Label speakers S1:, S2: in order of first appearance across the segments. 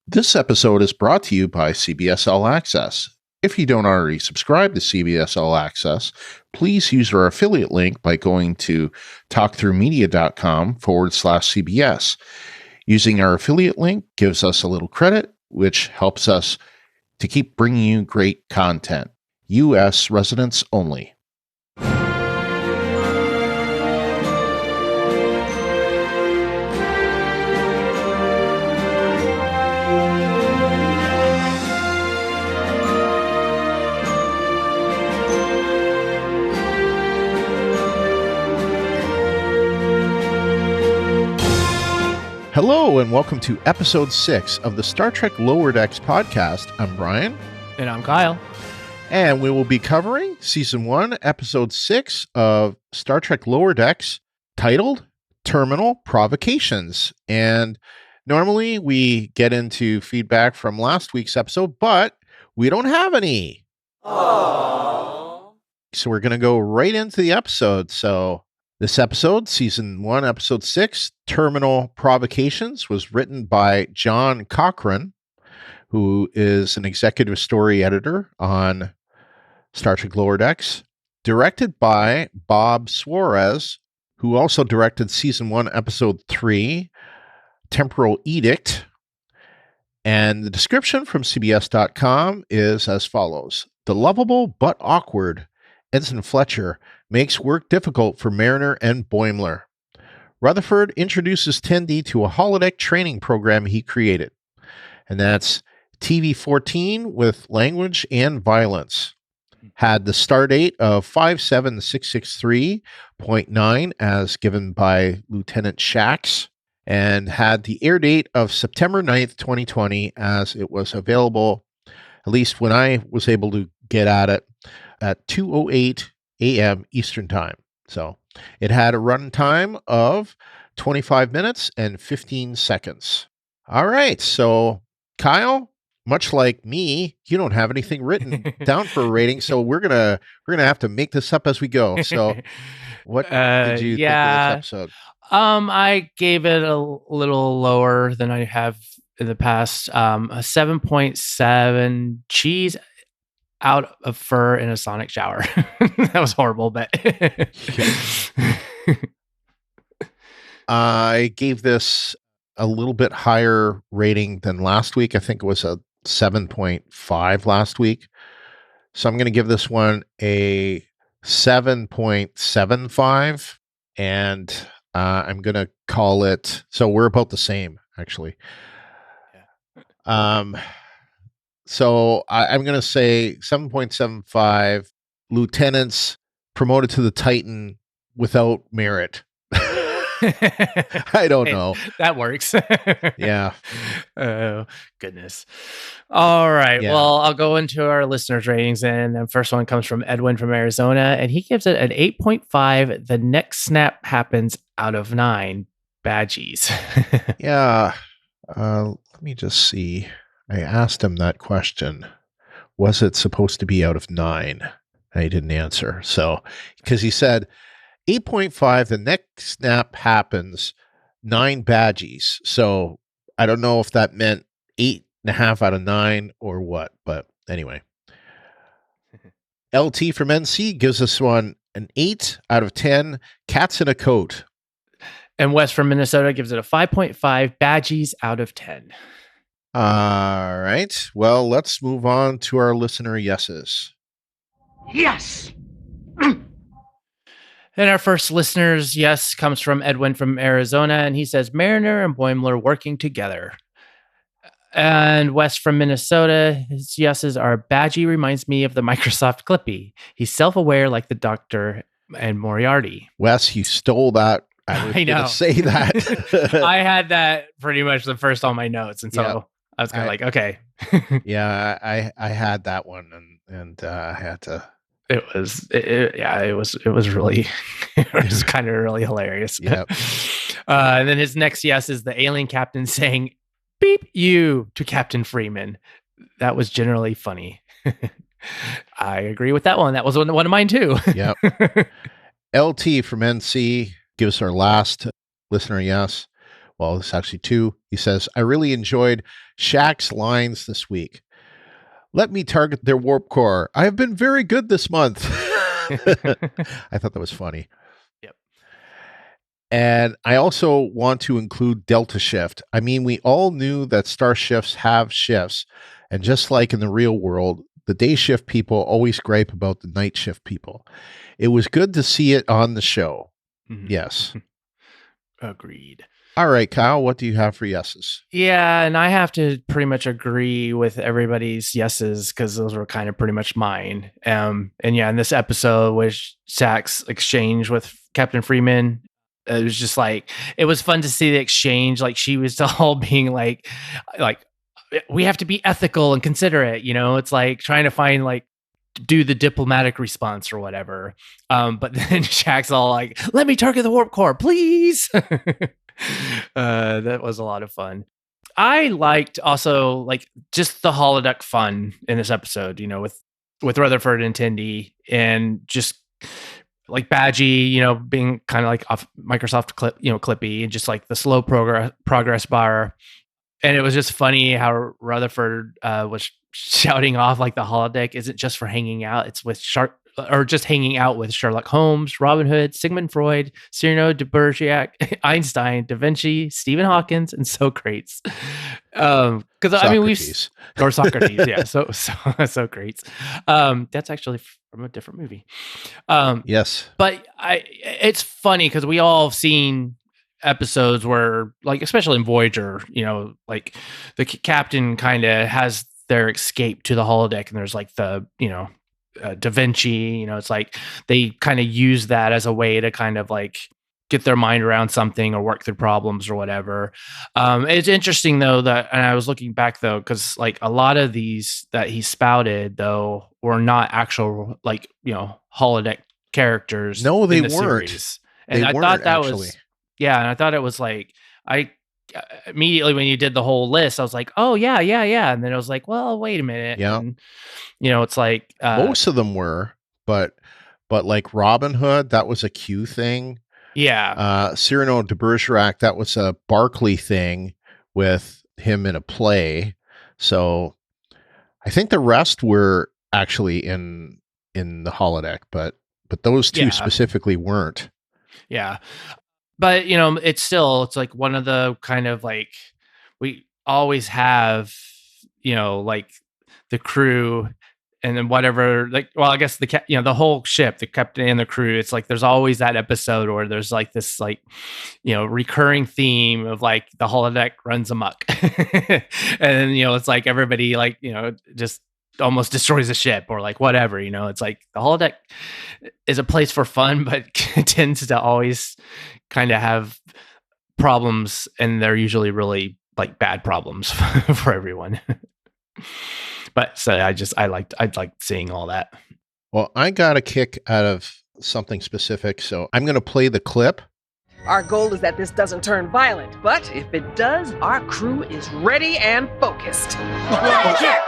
S1: This episode is brought to you by CBS All Access. If you don't already subscribe to CBS All Access, please use our affiliate link by going to talkthroughmedia.com/CBS. Using our affiliate link gives us a little credit, which helps us to keep bringing you great content. U.S. residents only. Hello, and welcome to Episode 6 of the Star Trek Lower Decks podcast. I'm Brian.
S2: And I'm Kyle.
S1: And we will be covering Season 1, Episode 6 of Star Trek Lower Decks, titled Terminal Provocations. And normally we get into feedback from last week's episode, but we don't have any. Aww. So we're going to go right into the episode. So this episode, Season 1, Episode 6, Terminal Provocations, was written by John Cochran, who is an executive story editor on Star Trek Lower Decks, directed by Bob Suarez, who also directed Season 1, Episode 3, Temporal Edict. And the description from CBS.com is as follows. The lovable but awkward Ensign Fletcher makes work difficult for Mariner and Boimler. Rutherford introduces Tendi to a holodeck training program he created, and that's TV-14 with language and violence. Had the star date of 57663.9 as given by Lieutenant Shax, and had the air date of September 9th, 2020 as it was available, at least when I was able to get at it, at 2:08 a.m. Eastern Time. So it had a run time of 25 minutes and 15 seconds. All right. So Kyle, much like me, you don't have anything written down for a rating. So we're gonna have to make this up as we go. So what did you think of this episode?
S2: I gave it a little lower than I have in the past. A 7.7 cheese out of fur in a sonic shower. That was horrible, but
S1: I gave this a little bit higher rating than last week. I think it was a 7.5 last week. So I'm going to give this one a 7.75, and I'm going to call it, so we're about the same, actually. Yeah. So I'm going to say 7.75 lieutenants promoted to the Titan without merit. I don't know.
S2: That works.
S1: Yeah.
S2: Oh, goodness. All right. Yeah. Well, I'll go into our listeners' ratings, and the first one comes from Edwin from Arizona, and he gives it an 8.5. The next snap happens out of 9 badgies.
S1: Yeah. Let me just see. I asked him that question. Was it supposed to be out of 9? And he didn't answer. So, because he said 8.5, the next snap happens 9 badgies. So I don't know if that meant 8.5 out of 9 or what, but anyway. LT from NC gives this one an 8 out of 10 cats in a coat.
S2: And Wes from Minnesota gives it a 5.5 badgies out of 10.
S1: All right. Well, let's move on to our listener yeses.
S3: Yes.
S2: And our first listener's yes comes from Edwin from Arizona, and he says Mariner and Boimler working together. And Wes from Minnesota, his yeses are Badgie reminds me of the Microsoft Clippy. He's self-aware like the Doctor and Moriarty.
S1: Wes, you stole that. I was going to say that.
S2: I had that pretty much the first on my notes, and so I was kind of like, okay.
S1: Yeah, I had that one, and I had to.
S2: It was really, it was kind of really hilarious.
S1: Yep.
S2: And then his next yes is the alien captain saying, "Beep you" to Captain Freeman. That was generally funny. I agree with that one. That was one of mine too.
S1: Yep. LT from NC gives our last listener yes. Well, it's actually 2. He says, I really enjoyed Shaq's lines this week. Let me target their warp core. I have been very good this month. I thought that was funny.
S2: Yep.
S1: And I also want to include Delta Shift. I mean, we all knew that star shifts have shifts. And just like in the real world, the day shift people always gripe about the night shift people. It was good to see it on the show.
S2: Mhm.
S1: Yes.
S2: Agreed.
S1: All right, Kyle, what do you have for yeses?
S2: Yeah, and I have to pretty much agree with everybody's yeses because those were kind of pretty much mine. And yeah, in this episode with Shaq's exchange with Captain Freeman, it was just like it was fun to see the exchange. Like she was all being like we have to be ethical and considerate. It's like trying to find do the diplomatic response or whatever. But then Shaq's all like, "Let me target the warp core, please." That was a lot of fun. I liked also just the holodeck fun in this episode, with Rutherford and Tendi, and just like Badgie, being kind of like off Microsoft Clippy, and just like the slow progress bar. And it was just funny how Rutherford was shouting off like the holodeck isn't just for hanging out; it's with just hanging out with Sherlock Holmes, Robin Hood, Sigmund Freud, Cyrano de Bergerac, Einstein, Da Vinci, Stephen Hawking, and Socrates. Because I mean, or Socrates, yeah. So Socrates. That's actually from a different movie.
S1: Yes,
S2: but it's funny because we all have seen episodes where, especially in Voyager, the captain kind of has their escape to the holodeck, and there's the Da Vinci, it's like they kind of use that as a way to kind of get their mind around something or work through problems or whatever. It's interesting though and I was looking back though, because a lot of these that he spouted though were not actual holodeck characters.
S1: No, they weren't.
S2: Series. And I thought that was, yeah, and I thought it was immediately when you did the whole list, I was like, oh yeah. And then I was like, well, wait a minute.
S1: Yeah.
S2: And, it's like
S1: most of them were, but like Robin Hood, that was a Q thing.
S2: Yeah.
S1: Cyrano de Bergerac, that was a Barclay thing with him in a play. So I think the rest were actually in the holodeck, but those two specifically weren't.
S2: Yeah. But it's like one of the kind of we always have, the crew and then whatever, I guess the whole ship, the captain and the crew, it's like there's always that episode where there's this recurring theme of the holodeck runs amok. And it's like everybody just almost destroys the ship or whatever, it's like the holodeck is a place for fun, but tends to always kind of have problems, and they're usually really bad problems for everyone. But so I liked seeing all that.
S1: Well, I got a kick out of something specific, so I'm going to play the clip.
S4: Our goal is that this doesn't turn violent, but if it does, our crew is ready and focused.
S3: Fletcher!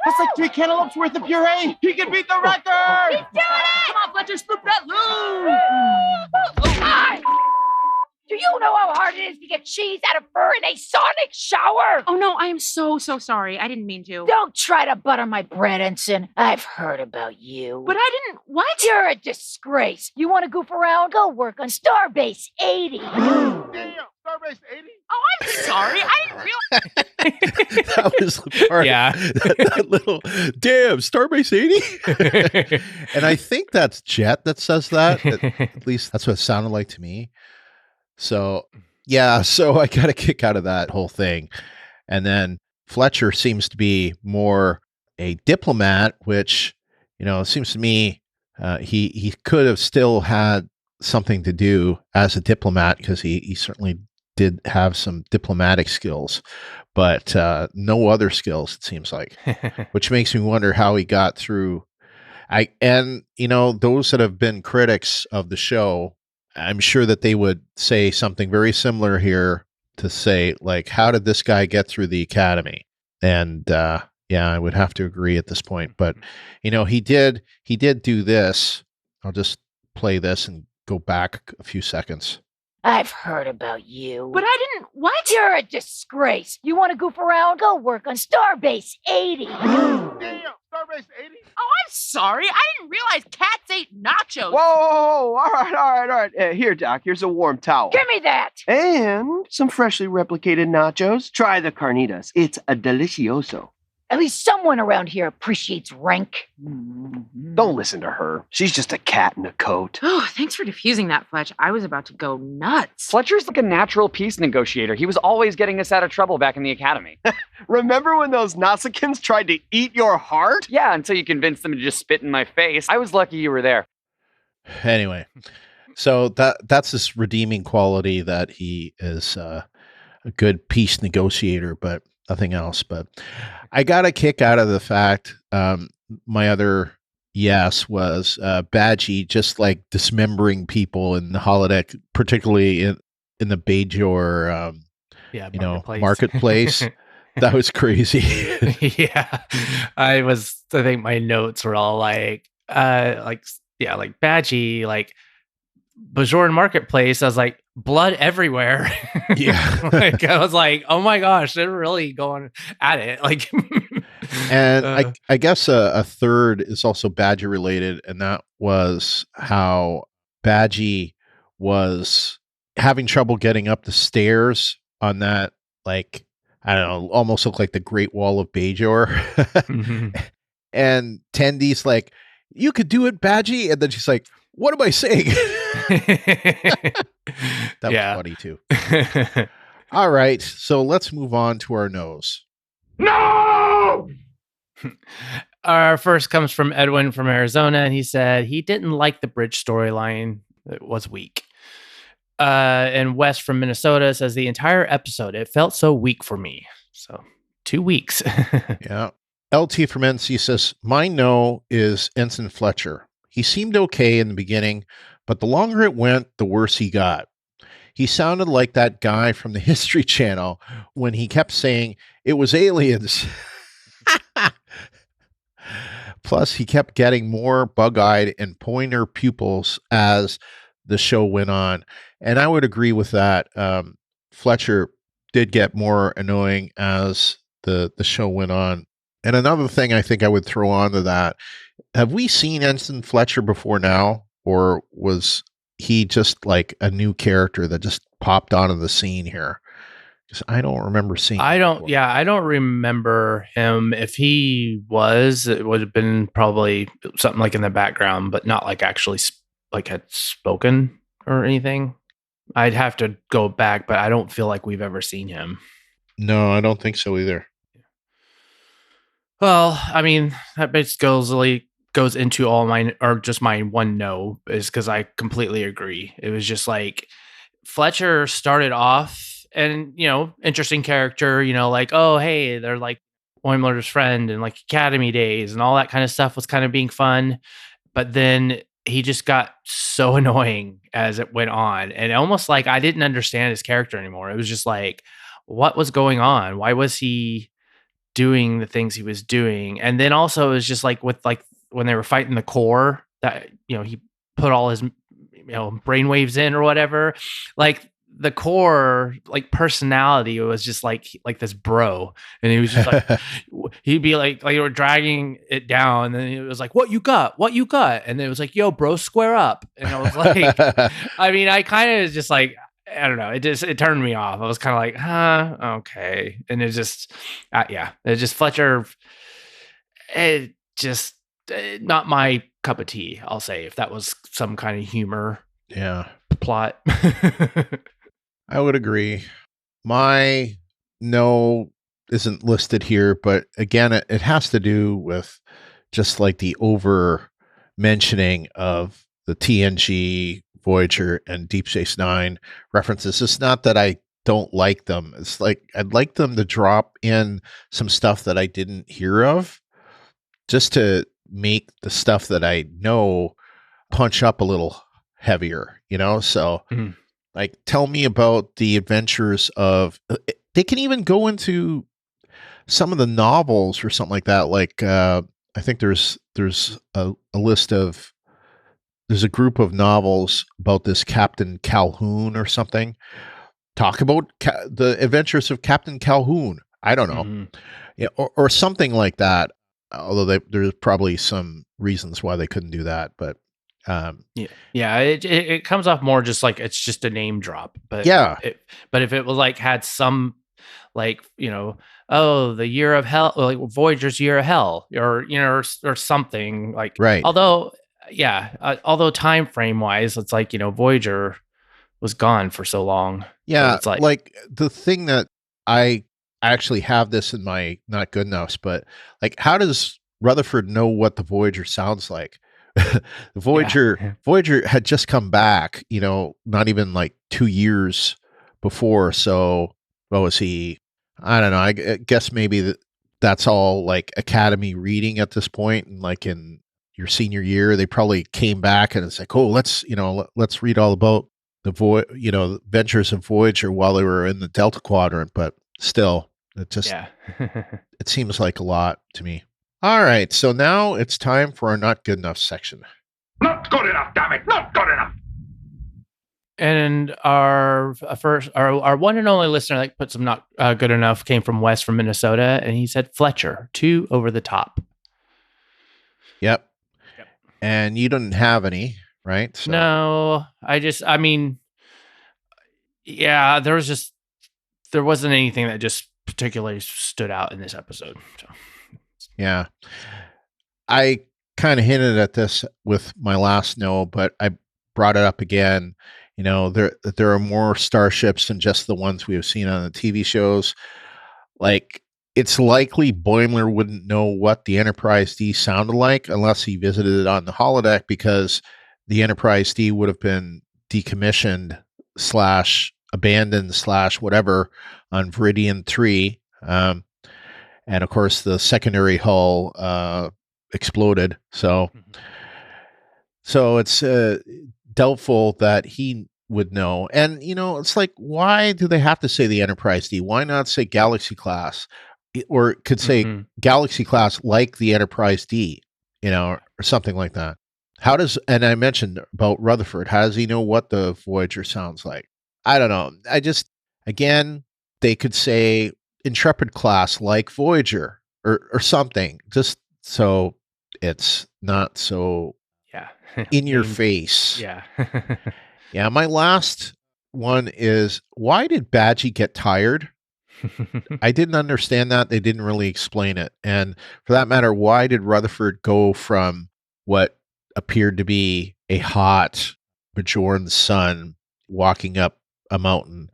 S3: That's like 3 cantaloupes worth of puree! He can beat the record! He's doing it! Come on, Fletcher, scoop that loot!
S5: Hi! Do you know how hard it is to get cheese out of fur in a sonic shower?
S6: Oh no, I am so sorry. I didn't mean to.
S5: Don't try to butter my bread, Ensign. I've heard about you.
S6: But I didn't. What?
S5: You're a disgrace. You want to goof around? Go work on Starbase 80.
S3: Damn, Starbase 80?
S6: Oh, I'm sorry. I didn't realize.
S1: That was the part.
S2: Yeah.
S1: that little, damn, Starbase 80? And I think that's Jet that says that. At least that's what it sounded like to me. So, yeah, so I got a kick out of that whole thing. And then Fletcher seems to be more a diplomat, which, it seems to me he could have still had something to do as a diplomat, because he certainly did have some diplomatic skills, but no other skills, it seems like, which makes me wonder how he got through. Those that have been critics of the show, I'm sure that they would say something very similar here, to say, how did this guy get through the academy? And yeah, I would have to agree at this point. But he did do this. I'll just play this and go back a few seconds.
S5: I've heard about you.
S6: But I didn't. What?
S5: You're a disgrace. You want to goof around? Go work on Starbase 80.
S3: Damn, Starbase 80?
S6: Oh, I'm sorry. I didn't realize cats ate nachos.
S3: Whoa, all right. Here, Doc, here's a warm towel.
S5: Give me that.
S3: And some freshly replicated nachos. Try the carnitas. It's a delicioso.
S5: At least someone around here appreciates rank.
S3: Don't listen to her. She's just a cat in a coat.
S6: Oh, thanks for diffusing that, Fletch. I was about to go nuts.
S7: Fletcher's like a natural peace negotiator. He was always getting us out of trouble back in the academy.
S3: Remember when those Nausicaans tried to eat your heart?
S7: Yeah, until you convinced them to just spit in my face. I was lucky you were there.
S1: Anyway, so that's this redeeming quality that he is a good peace negotiator, but nothing else. But I got a kick out of the fact, my other yes was Badgie just like dismembering people in the holodeck, particularly in the Bajor, marketplace. That was crazy.
S2: Yeah, I think my notes were all like Badgie, like Bajoran marketplace. I was like, blood everywhere.
S1: Yeah.
S2: Like, I was like, oh my gosh, they're really going at it. Like,
S1: and I guess a third is also Badger related, and that was how Badgie was having trouble getting up the stairs on that, like, I don't know, almost looked like the Great Wall of Bajor. Mm-hmm. And Tendi's like, you could do it, Badgie. And then she's like, what am I saying? That was funny too. All right, so let's move on to our nose.
S3: No!
S2: Our first comes from Edwin from Arizona, and he said he didn't like the bridge storyline. It was weak. And Wes from Minnesota says the entire episode, it felt so weak for me. So 2 weeks.
S1: Yeah. LT from NC says, my no is Ensign Fletcher. He seemed okay in the beginning, but the longer it went, the worse he got. He sounded like that guy from the History Channel when he kept saying it was aliens. Plus, he kept getting more bug-eyed and pointer pupils as the show went on. And I would agree with that. Fletcher did get more annoying as the show went on. And another thing I think I would throw onto that, have we seen Ensign Fletcher before now? Or was he just like a new character that just popped onto the scene here? Because I don't remember seeing him before.
S2: I don't remember him. If he was, it would have been probably something like in the background, but not like actually like had spoken or anything. I'd have to go back, but I don't feel like we've ever seen him.
S1: No, I don't think so either.
S2: Well, I mean, that basically goes into all mine, or just my one no, is because I completely agree. It was just like Fletcher started off, and interesting character, like, oh hey, they're like Boimler's friend, and like Academy days and all that kind of stuff was kind of being fun, but then he just got so annoying as it went on, and almost like I didn't understand his character anymore. It was just like, what was going on? Why was he doing the things he was doing? And then also it was just like with like when they were fighting the core, that he put all his brainwaves in or whatever, like the core like personality was just like this bro, and he was just like he'd be like you were dragging it down, and then it was like, what you got, and it was like, yo bro, square up. And I was like, I mean, I kind of just like, I don't know, it turned me off. I was kind of like, huh, okay. And it just Fletcher, it just not my cup of tea, I'll say, if that was some kind of humor plot.
S1: I would agree. My no isn't listed here, but again, it has to do with just like the over mentioning of the TNG, Voyager, and Deep Space Nine references. It's not that I don't like them. It's like I'd like them to drop in some stuff that I didn't hear of, just to make the stuff that I know punch up a little heavier, So like, tell me about the adventures of, they can even go into some of the novels or something like that. Like, I think there's a list of there's a group of novels about this Captain Calhoun or something. Talk about the adventures of Captain Calhoun. I don't know.
S2: Mhm.
S1: Yeah, or something like that. Although there's probably some reasons why they couldn't do that, but
S2: Yeah. It comes off more just like it's just a name drop. But
S1: yeah,
S2: but if it was like had some like the year of hell, like Voyager's year of hell, or something like.
S1: right.
S2: Although although time frame wise, it's like Voyager was gone for so long.
S1: Yeah,
S2: so it's
S1: like the thing that I actually have this in my not good enoughs, but like, how does Rutherford know what the Voyager sounds like? The Voyager had just come back, not even like 2 years before. So what was he? I don't know. I guess maybe that's all like academy reading at this point, and like in your senior year, they probably came back and it's like, oh, let's read all about the ventures of Voyager while they were in the Delta Quadrant. But still, it just it seems like a lot to me. All right, so now it's time for our not good enough section.
S3: Not good enough, damn it! Not good enough.
S2: And our one and only listener that put some not good enough came from Wes from Minnesota, and he said Fletcher, too over the top.
S1: Yep. And you didn't have any, right? So.
S2: No, there wasn't anything that just particularly stood out in this episode. So.
S1: Yeah. I kind of hinted at this with my last no, but I brought it up again. There are more starships than just the ones we have seen on the TV shows. Like, it's likely Boimler wouldn't know what the Enterprise D sounded like unless he visited it on the holodeck, because the Enterprise D would have been decommissioned / abandoned / whatever on Viridian 3. And of course, the secondary hull exploded. So it's doubtful that he would know. And, it's like, why do they have to say the Enterprise D? Why not say Galaxy class? Or it could say Galaxy class like the Enterprise D, or something like that. And I mentioned about Rutherford, how does he know what the Voyager sounds like? I don't know. Again, they could say Intrepid class like Voyager or something, just so it's not so in your face.
S2: Yeah.
S1: Yeah. My last one is, why did Badgie get tired? I didn't understand that. They didn't really explain it. And for that matter, why did Rutherford go from what appeared to be a hot Bajoran sun walking up a mountain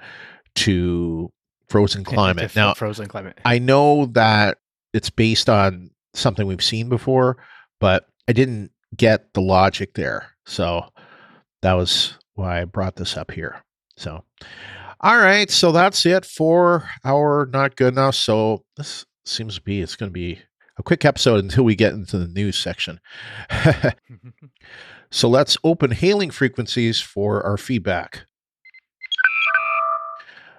S1: to frozen climate? Now,
S2: frozen climate.
S1: I know that it's based on something we've seen before, but I didn't get the logic there. So that was why I brought this up here. So, all right. So that's it for our not good enough. So this seems to be, it's going to be a quick episode until we get into the news section. So let's open hailing frequencies for our feedback.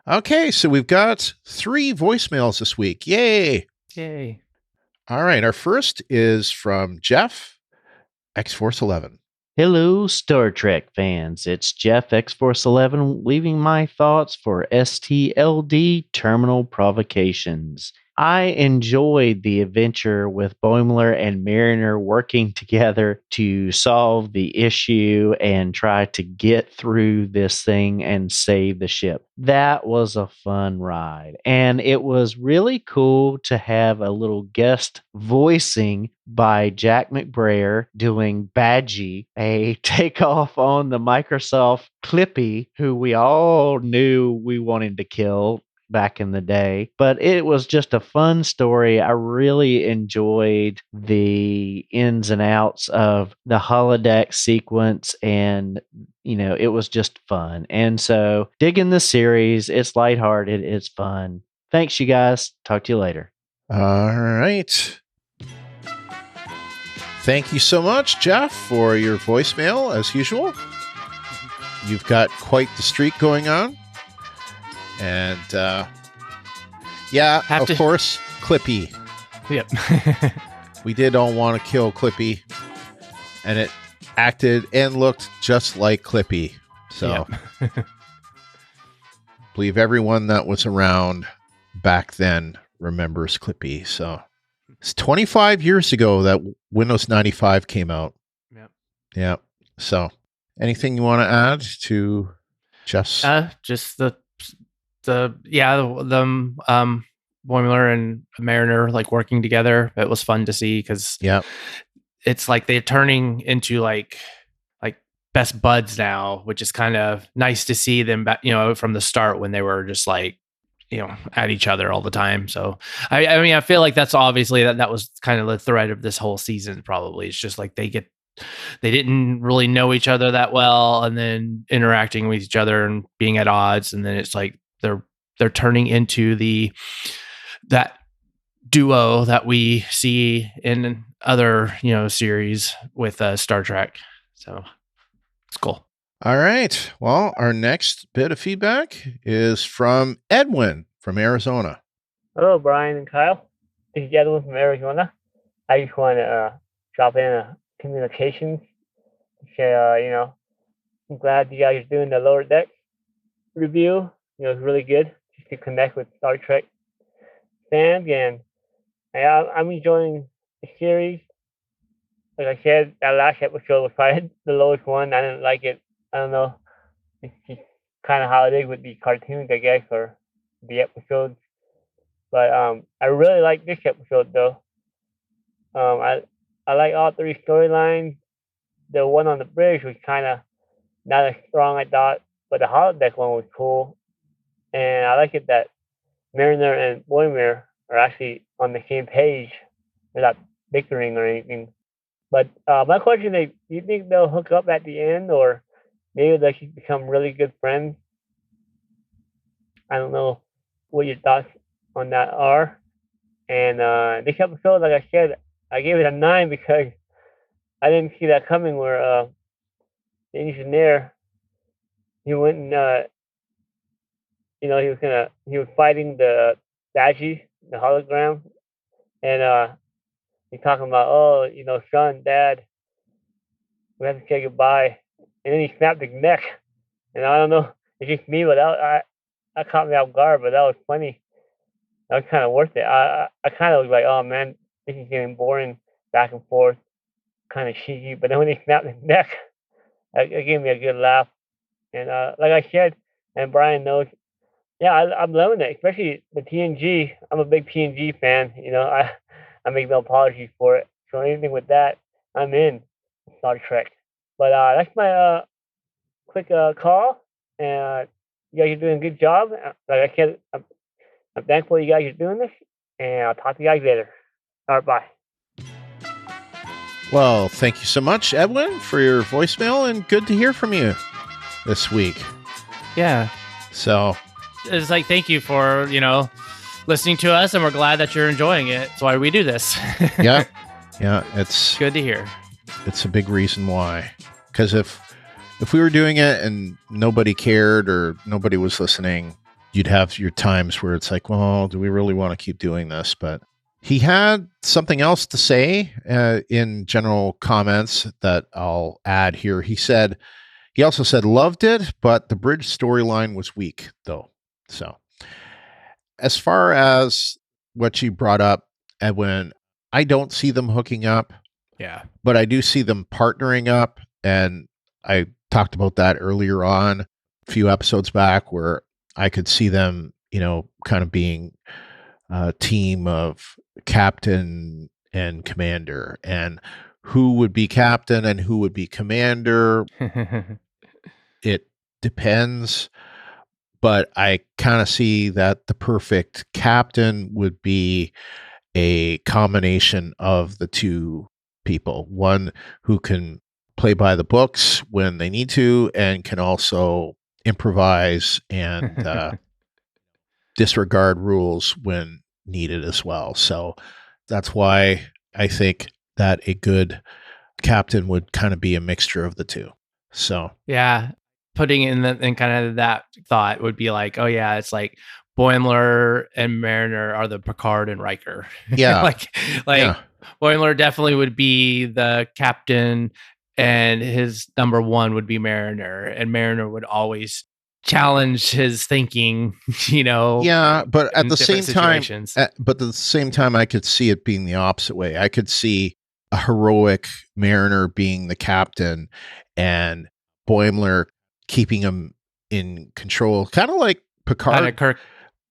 S1: Okay, so we've got 3 voicemails this week. Yay!
S2: Yay.
S1: All right, our first is from Jeff, X-Force 11.
S8: Hello, Star Trek fans. It's Jeff, X-Force 11, leaving my thoughts for STLD Terminal Provocations. I enjoyed the adventure with Boimler and Mariner working together to solve the issue and try to get through this thing and save the ship. That was a fun ride. And it was really cool to have a little guest voicing by Jack McBrayer doing Badgie, a takeoff on the Microsoft Clippy, who we all knew we wanted to kill back in the day. But it was just a fun story. I really enjoyed the ins and outs of the holodeck sequence, and it was just fun. And so digging the series, it's lighthearted, it's fun. Thanks, you guys. Talk to you later.
S1: All right. Thank you so much, Jeff, for your voicemail, as usual. You've got quite the streak going on. And, of course, Clippy.
S2: Yep.
S1: We did all want to kill Clippy. And it acted and looked just like Clippy. So,
S2: Yep.
S1: believe everyone that was around back then remembers Clippy. So, it's 25 years ago that Windows 95 came out.
S2: Yep.
S1: Yeah. So, anything you want to add to just
S2: Just the Boimler and Mariner like working together. It was fun to see because
S1: yeah.
S2: it's like they're turning into like best buds now, which is kind of nice to see them back, from the start when they were just like, at each other all the time. So I mean, I feel like that's obviously that was kind of the thread of this whole season. Probably it's just like they didn't really know each other that well, and then interacting with each other and being at odds, and then it's like they're turning into that duo that we see in other series with Star Trek. So it's cool.
S1: All right. Well, our next bit of feedback is from Edwin from Arizona.
S9: Hello, Brian and Kyle. This is Edwin from Arizona. I just want to drop in a communications. Say, I'm glad you guys are doing the Lower Decks review. It's really good just to connect with Star Trek fans, and I'm enjoying the series. Like I said, that last episode was probably the lowest one. I didn't like it. I don't know. It's just kind of how it is with the cartoons, I guess, or the episodes. But I really like this episode, though. I like all three storylines. The one on the bridge was kind of not as strong, I thought, but the holodeck one was cool. And I like it that Mariner and Boimler are actually on the same page. They're not bickering or anything. But my question is, do you think they'll hook up at the end, or maybe they should become really good friends? I don't know what your thoughts on that are. And this episode, like I said, I gave it a 9 because I didn't see that coming where the engineer, he went and, he was fighting the Badgie, the hologram, and he's talking about, son, dad, we have to say goodbye. And then he snapped his neck. And I don't know, it's just me, but that caught me off guard, but that was funny. That was kind of worth it. I kind of was like, oh man, this is getting boring, back and forth, kind of cheesy. But then when he snapped his neck, it gave me a good laugh. And like I said, and Brian knows, yeah, I'm loving it, especially the TNG. I'm a big TNG fan. I make no apologies for it. So anything with that, I'm in Star Trek. But that's my quick call. And you guys are doing a good job. Like I said, I'm thankful you guys are doing this. And I'll talk to you guys later. All right, bye.
S1: Well, thank you so much, Edwin, for your voicemail, and good to hear from you this week.
S2: Yeah.
S1: So
S2: it's like, thank you for, listening to us, and we're glad that you're enjoying it. That's why we do this.
S1: Yeah. It's
S2: good to hear.
S1: It's a big reason why. Because if we were doing it and nobody cared or nobody was listening, you'd have your times where it's like, well, do we really want to keep doing this? But he had something else to say in general comments that I'll add here. He also said, loved it, but the bridge storyline was weak, though. So as far as what you brought up, Edwin, I don't see them hooking up.
S2: Yeah.
S1: But I do see them partnering up. And I talked about that earlier on, a few episodes back, where I could see them, kind of being a team of captain and commander, and who would be captain and who would be commander. It depends, but I kind of see that the perfect captain would be a combination of the two people, one who can play by the books when they need to and can also improvise and disregard rules when needed as well. So that's why I think that a good captain would kind of be a mixture of the two. So
S2: yeah, putting in kind of that thought would be like, oh yeah, it's like Boimler and Mariner are the Picard and Riker.
S1: Yeah.
S2: like yeah. Boimler definitely would be the captain and his number one would be Mariner, and Mariner would always challenge his thinking,
S1: Yeah, but at
S2: in
S1: the same
S2: different situations.
S1: time, I could see it being the opposite way. I could see a heroic Mariner being the captain and Boimler keeping him in control, kind of like Picard.
S2: Kinda Kirk.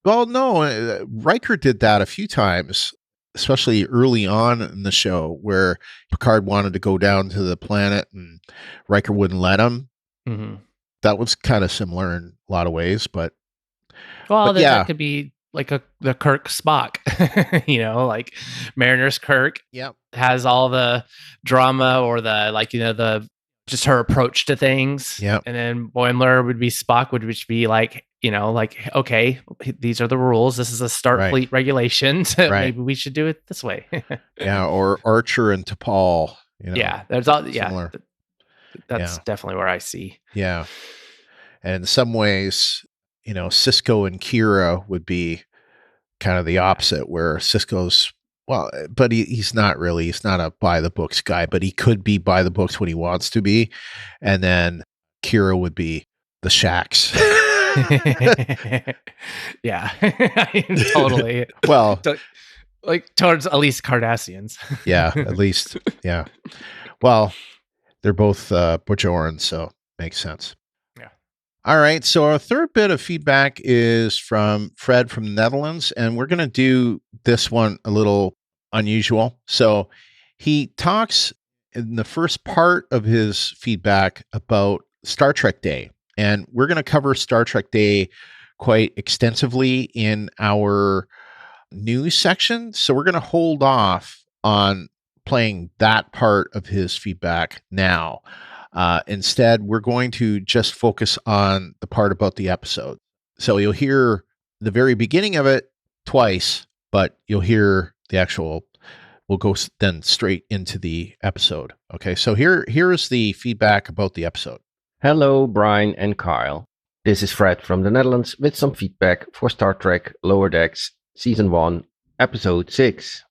S1: Well, no, Riker did that a few times, especially early on in the show, where Picard wanted to go down to the planet and Riker wouldn't let him.
S2: Mhm.
S1: That was kind of similar in a lot of ways, but
S2: Well,
S1: yeah.
S2: that could be like the Kirk Spock, like Mariner's Kirk
S1: Yep.
S2: has all the drama or the just her approach to things.
S1: Yep.
S2: And then Boimler would be Spock, would just be like, okay, these are the rules. This is a Starfleet regulation. So
S1: Right.
S2: maybe we should do it this way.
S1: Yeah, or Archer and T'Pol.
S2: Yeah, there's all. Yeah,
S1: similar.
S2: that's definitely where I see.
S1: Yeah. And in some ways, Cisco and Kira would be kind of the opposite, where Cisco's, but he's not really, he's not a by the books guy, but he could be by the books when he wants to be. And then Kira would be the Shax.
S2: Yeah, totally.
S1: Well,
S2: like towards at least Cardassians.
S1: Yeah, at least. Yeah. Well, they're both Bajorans, so makes sense.
S2: Yeah.
S1: All right. So our third bit of feedback is from Fred from the Netherlands, and we're going to do this one a little unusual. So he talks in the first part of his feedback about Star Trek Day, and we're going to cover Star Trek Day quite extensively in our news section. So we're going to hold off on playing that part of his feedback now. Instead, we're going to just focus on the part about the episode. So you'll hear the very beginning of it twice, but you'll hear the actual, we'll go then straight into the episode. Okay, so here is the feedback about the episode.
S10: Hello, Brian and Kyle. This is Fred from the Netherlands with some feedback for Star Trek Lower Decks Season 1, Episode 6.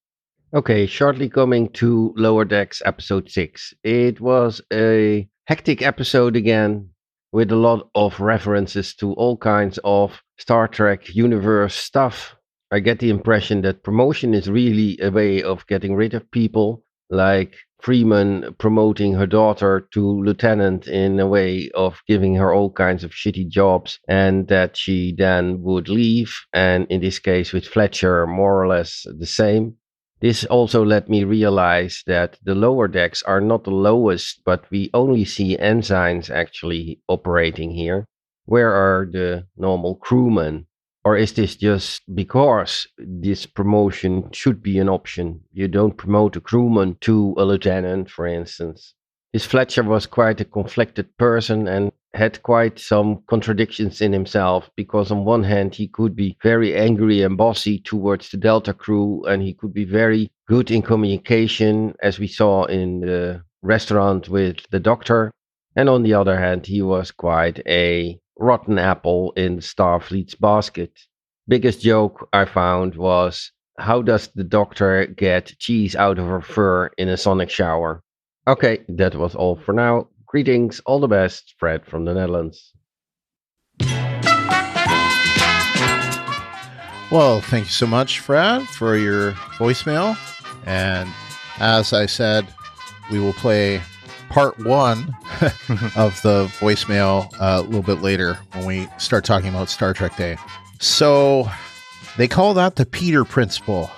S10: Okay, shortly coming to Lower Decks Episode 6. It was a hectic episode again, with a lot of references to all kinds of Star Trek universe stuff. I get the impression that promotion is really a way of getting rid of people, like Freeman promoting her daughter to lieutenant in a way of giving her all kinds of shitty jobs, and that she then would leave, and in this case with Fletcher more or less the same. This also let me realize that the lower decks are not the lowest, but we only see ensigns actually operating here. Where are the normal crewmen? Or is this just because this promotion should be an option? You don't promote a crewman to a lieutenant, for instance. This Fletcher was quite a conflicted person and had quite some contradictions in himself, because on one hand he could be very angry and bossy towards the Delta crew, and he could be very good in communication, as we saw in the restaurant with the doctor. And on the other hand, he was quite a rotten apple in Starfleet's basket. Biggest joke I found was, how does the doctor get cheese out of her fur in a sonic shower? Okay, that was all for now. Greetings, all the best, Fred from the Netherlands.
S1: Well, thank you so much, Fred, for your voicemail. And as I said, we will play part one of the voicemail a little bit later when we start talking about Star Trek Day. So they call that the Peter Principle,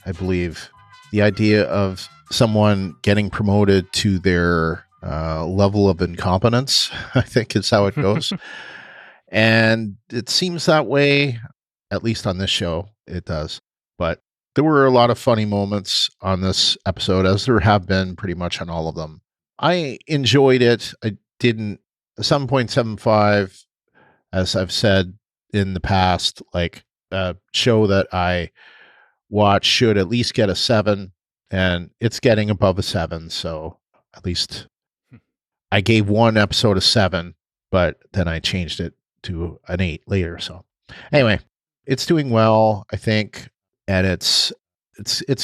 S1: I believe. The idea of someone getting promoted to their level of incompetence, I think is how it goes. And it seems that way, at least on this show, it does. But there were a lot of funny moments on this episode, as there have been pretty much on all of them. I enjoyed it. I didn't, 7.75, as I've said in the past, like a show that I watch should at least get a 7, and it's getting above a 7. So at least I gave one episode a 7, but then I changed it to an 8 later. So anyway, it's doing well, I think, and it's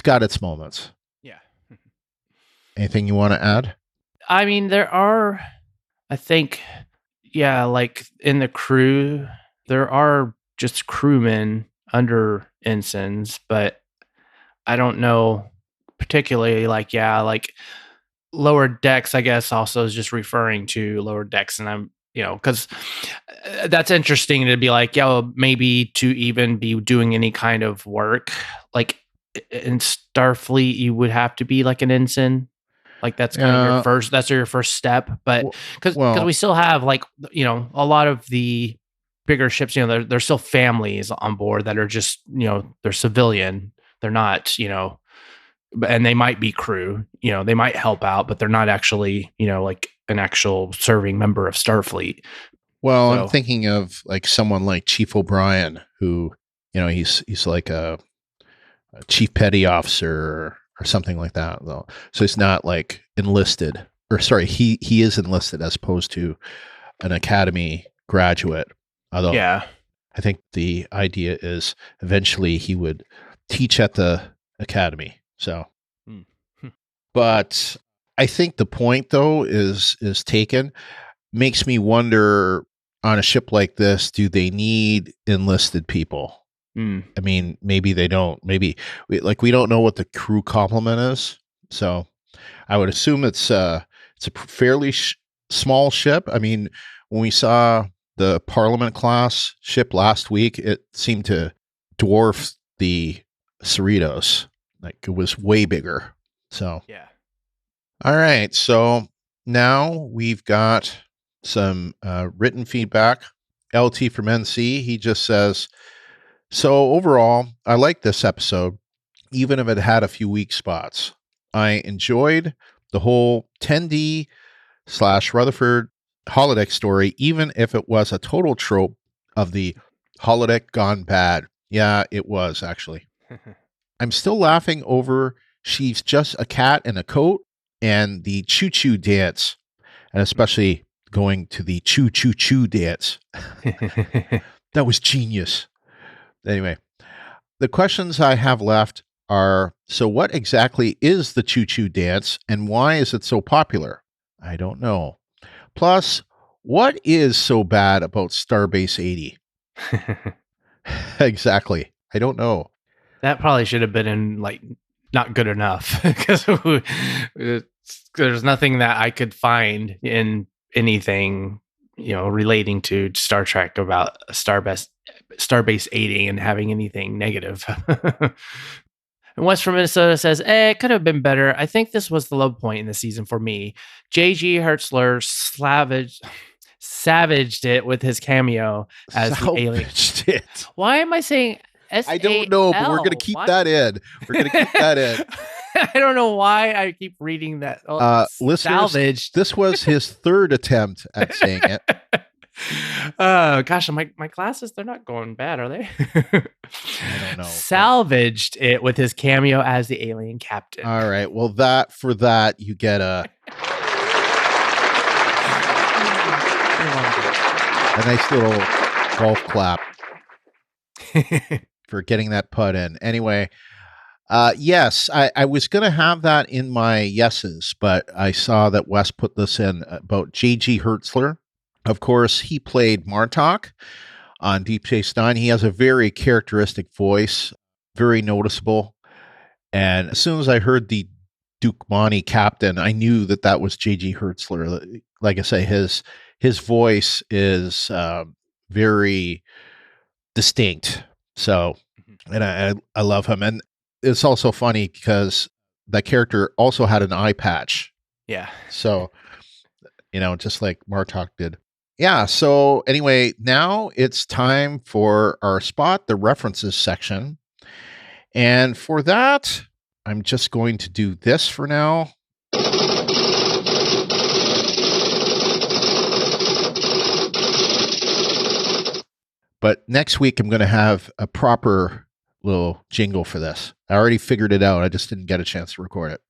S1: got its moments.
S2: Yeah.
S1: Anything you want to add?
S2: I mean, there are, I think, yeah, like in the crew, there are just crewmen under ensigns, but I don't know particularly like, yeah, like Lower Decks, I guess, also is just referring to Lower Decks. And I'm, because that's interesting to be like, yeah, well, maybe to even be doing any kind of work, like in Starfleet, you would have to be like an ensign. Like that's kind of your first step. But because we still have like, a lot of the bigger ships, there's still families on board that are just, they're civilian. They're not, and they might be crew, they might help out, but they're not actually, like an actual serving member of Starfleet.
S1: Well, I'm thinking of like someone like Chief O'Brien, who, he's like a chief petty officer or something like that, though. So he's not like enlisted, or sorry, he is enlisted as opposed to an academy graduate. Although,
S2: yeah,
S1: I think the idea is eventually he would teach at the academy. So, but I think the point though is taken. Makes me wonder, on a ship like this, do they need enlisted people? I mean, maybe they don't. Maybe we don't know what the crew complement is. So I would assume it's a fairly small ship. I mean, when we saw the Parliament class ship last week, it seemed to dwarf the Cerritos. Like it was way bigger. So
S2: yeah.
S1: All right. So now we've got some written feedback. LT from NC, he just says, so overall, I like this episode, even if it had a few weak spots. I enjoyed the whole Tendi / Rutherford holodeck story, even if it was a total trope of the holodeck gone bad. Yeah, it was actually. I'm still laughing over she's just a cat in a coat and the choo-choo dance, and especially going to the choo-choo-choo dance. That was genius. Anyway, the questions I have left are, so what exactly is the choo-choo dance and why is it so popular? I don't know. Plus, what is so bad about Starbase 80? Exactly. I don't know.
S2: That probably should have been in like not good enough, because there's nothing that I could find in anything, relating to Star Trek about Starbase 80 and having anything negative. And West from Minnesota says, it could have been better. I think this was the low point in the season for me. J.G. Hertzler savaged it with his cameo as the alien. Why am I saying S-A-L?
S1: I don't know, but we're going to keep that in. We're going to keep that in.
S2: I don't know why I keep reading that.
S1: Listeners,
S2: salvaged.
S1: This was his third attempt at saying it.
S2: Gosh, my glasses, they're not going bad, are they?
S1: I don't know.
S2: Salvaged it with his cameo as the alien captain.
S1: All right. Well, for that, you get a nice little golf clap for getting that putt in. Anyway, yes, I was going to have that in my yeses, but I saw that Wes put this in about J.G. Hertzler. Of course, he played Martok on Deep Space Nine. He has a very characteristic voice, very noticeable. And as soon as I heard the Drookmani captain, I knew that was J.G. Hertzler. Like I say, his voice is very distinct. So, and I love him. And it's also funny because that character also had an eye patch.
S2: Yeah.
S1: So, just like Martok did. Yeah. So anyway, now it's time for our spot, the references section. And for that, I'm just going to do this for now. But next week, I'm going to have a proper little jingle for this. I already figured it out. I just didn't get a chance to record it.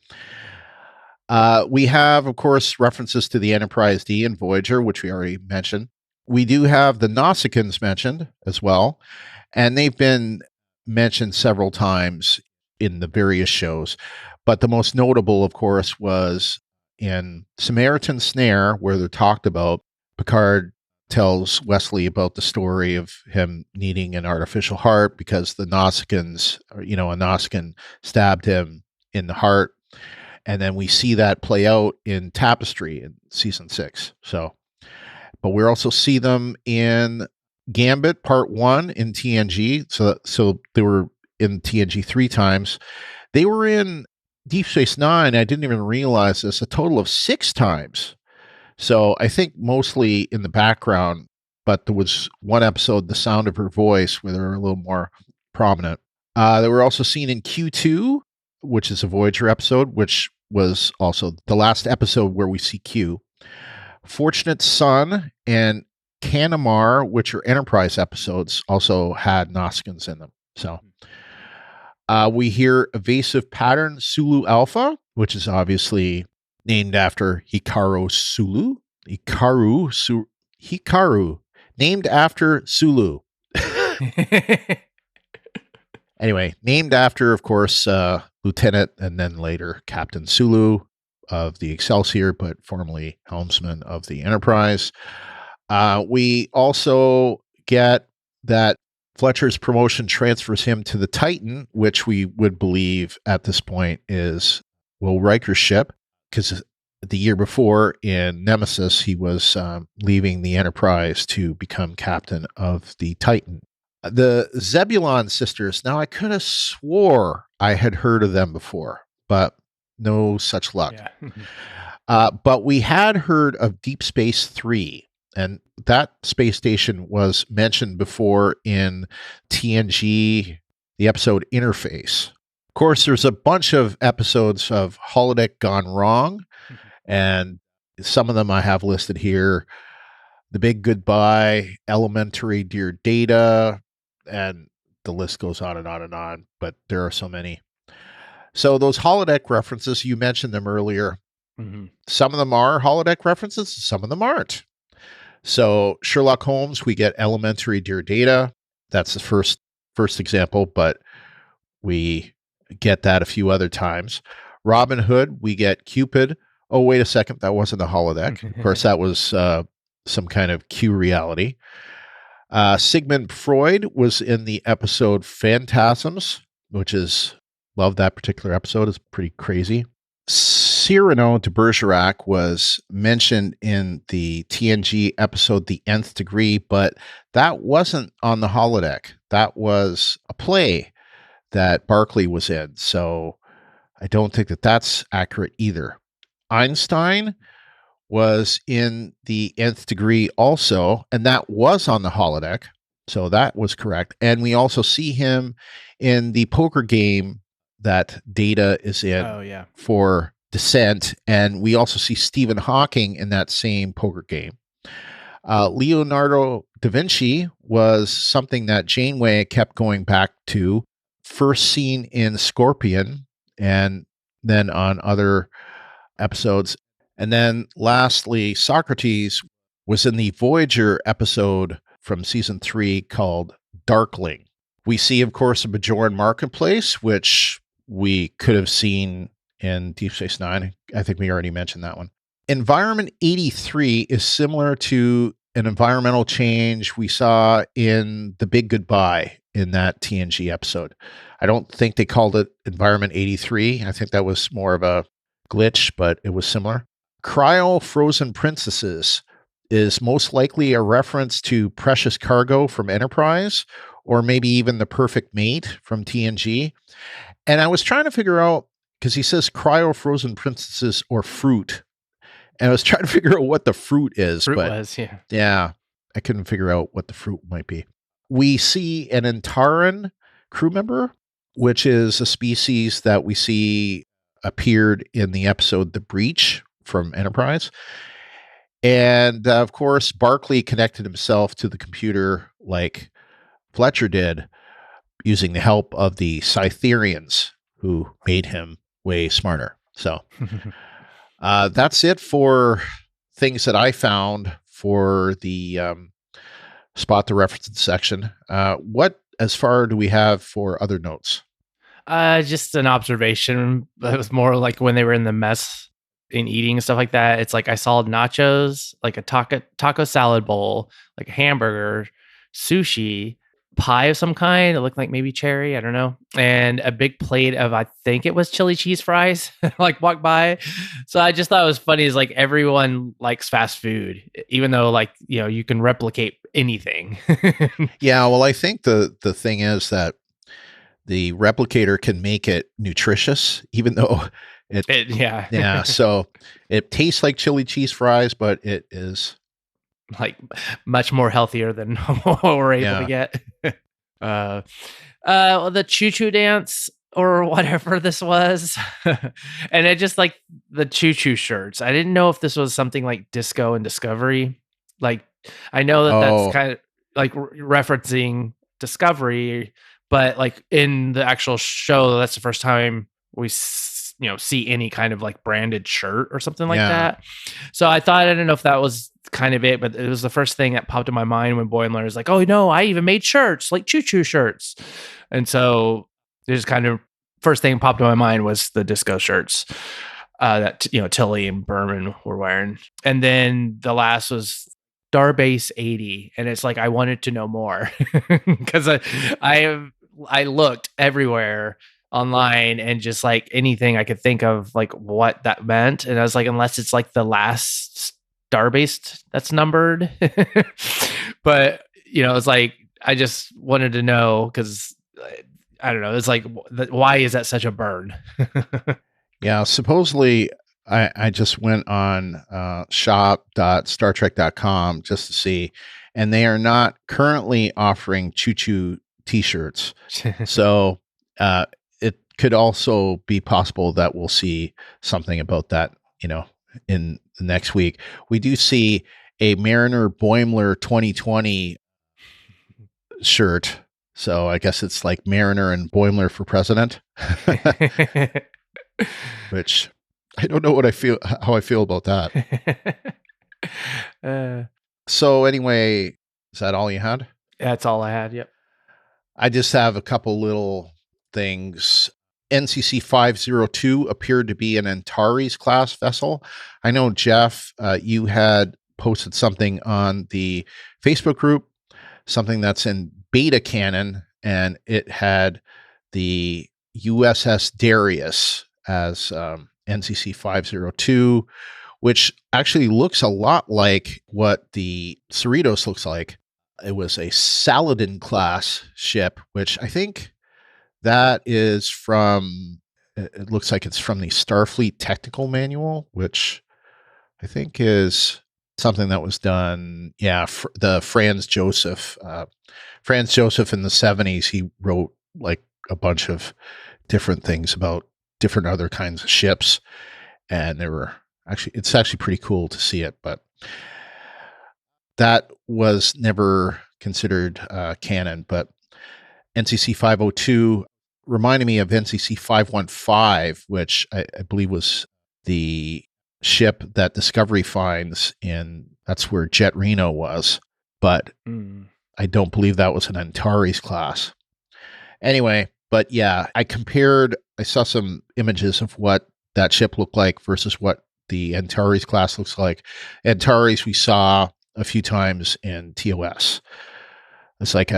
S1: We have, of course, references to the Enterprise D and Voyager, which we already mentioned. We do have the Nausicaans mentioned as well, and they've been mentioned several times in the various shows. But the most notable, of course, was in Samaritan Snare, where they're talked about, Picard tells Wesley about the story of him needing an artificial heart because the Nausicaans, a Nausicaan stabbed him in the heart. And then we see that play out in Tapestry in season 6. So, but we also see them in Gambit Part 1 in TNG. So they were in TNG 3 times. They were in Deep Space Nine. I didn't even realize this, a total of 6 times. So I think mostly in the background, but there was one episode, The Sound of Her Voice, where they were a little more prominent. They were also seen in Q2, which is a Voyager episode, which was also the last episode where we see Q. Fortunate Son and Canamar, which are Enterprise episodes, also had Nausicaans in them. So we hear Evasive Pattern Sulu Alpha, which is obviously named after Hikaru Sulu. Hikaru, named after Sulu. Anyway, named after, of course, Lieutenant and then later Captain Sulu of the Excelsior, but formerly helmsman of the Enterprise. We also get that Fletcher's promotion transfers him to the Titan, which we would believe at this point is Will Riker's ship, because the year before in Nemesis, he was leaving the Enterprise to become captain of the Titan. The Zebulon sisters, now I could have swore I had heard of them before, but no such luck. Yeah. But we had heard of Deep Space 3, and that space station was mentioned before in TNG, the episode Interface. Of course, there's a bunch of episodes of Holodeck Gone Wrong, and some of them I have listed here. The Big Goodbye, Elementary Dear Data, and the list goes on and on and on, but there are so many. So those holodeck references, you mentioned them earlier. Mm-hmm. Some of them are holodeck references, some of them aren't. So Sherlock Holmes, we get Elementary Dear Data. That's the first example, but we get that a few other times. Robin Hood, we get Cupid. Oh, wait a second, that wasn't a holodeck. Of course, that was some kind of Q reality. Sigmund Freud was in the episode Phantasms, which is, love that particular episode. It's pretty crazy. Cyrano de Bergerac was mentioned in the TNG episode The Nth Degree, but that wasn't on the holodeck. That was a play that Barclay was in, so I don't think that that's accurate either. Einstein was in the Nth Degree also, and that was on the holodeck, so that was correct. And we also see him in the poker game that Data is in for Descent, and we also see Stephen Hawking in that same poker game. Leonardo da Vinci was something that Janeway kept going back to, first seen in Scorpion, and then on other episodes. And then lastly, Socrates was in the Voyager episode from season 3 called Darkling. We see, of course, a Bajoran marketplace, which we could have seen in Deep Space Nine. I think we already mentioned that one. Environment 83 is similar to an environmental change we saw in The Big Goodbye in that TNG episode. I don't think they called it Environment 83. I think that was more of a glitch, but it was similar. Cryo-frozen princesses is most likely a reference to Precious Cargo from Enterprise, or maybe even The Perfect Mate from TNG. And I was trying to figure out, because he says cryo-frozen princesses or fruit, and I was trying to figure out what the fruit is. Yeah, I couldn't figure out what the fruit might be. We see an Antaran crew member, which is a species that we see appeared in the episode The Breach from Enterprise. And of course, Barclay connected himself to the computer like Fletcher did, using the help of the Cytherians, who made him way smarter. So that's it for things that I found for the spot the references section. What as far do we have for other notes?
S2: Just an observation. It was more like when they were in the mess in eating and stuff like that, it's like I saw nachos, like a taco salad bowl, like a hamburger, sushi, pie of some kind. It looked like maybe cherry, I don't know, and a big plate of, I think it was chili cheese fries, like walked by. So I just thought it was funny, is like everyone likes fast food, even though like, you know, you can replicate anything.
S1: Yeah, well, I think the thing is that the replicator can make it nutritious, even though yeah. So it tastes like chili cheese fries, but it is
S2: like much more healthier than what we're able to get. The choo-choo dance or whatever this was. And it just like the choo-choo shirts. I didn't know if this was something like Disco and Discovery. Like, I know that's kind of like referencing Discovery, but like in the actual show, that's the first time we see any kind of like branded shirt or something like that. So I didn't know if that was kind of it, but it was the first thing that popped in my mind when Boimler is like, oh no, I even made shirts, like choo-choo shirts. And so there's kind of first thing popped in my mind was the Disco shirts that Tilly and Berman were wearing. And then the last was Starbase 80, and it's like I wanted to know more because I looked everywhere online and just like anything I could think of like what that meant, and I was like, unless it's like the last starbase that's numbered. But it's like I just wanted to know because I don't know, it's like why is that such a burn?
S1: Yeah, supposedly I just went on shop.startrek.com just to see, and they are not currently offering choo-choo t-shirts. So it could also be possible that we'll see something about that, in the next week. We do see a Mariner Boimler 2020 shirt. So I guess it's like Mariner and Boimler for president. Which I don't know how I feel about that. So anyway, is that all you had?
S2: That's all I had. Yep.
S1: I just have a couple little things. NCC 502 appeared to be an Antares class vessel. I know, Jeff, you had posted something on the Facebook group, something that's in beta canon, and it had the USS Darius as NCC 502, which actually looks a lot like what the Cerritos looks like. It was a Saladin class ship, which I think that is from, it looks like it's from the Starfleet technical manual, which I think is something that was done. Yeah. The Franz Joseph in the 70s, he wrote like a bunch of different things about different other kinds of ships. And it's actually pretty cool to see it, but that was never considered canon. But NCC 502 reminded me of NCC 515, which I believe was the ship that Discovery finds that's where Jet Reno was. But I don't believe that was an Antares class. Anyway, but yeah, I saw some images of what that ship looked like versus what the Antares class looks like. Antares we saw a few times in TOS. It's like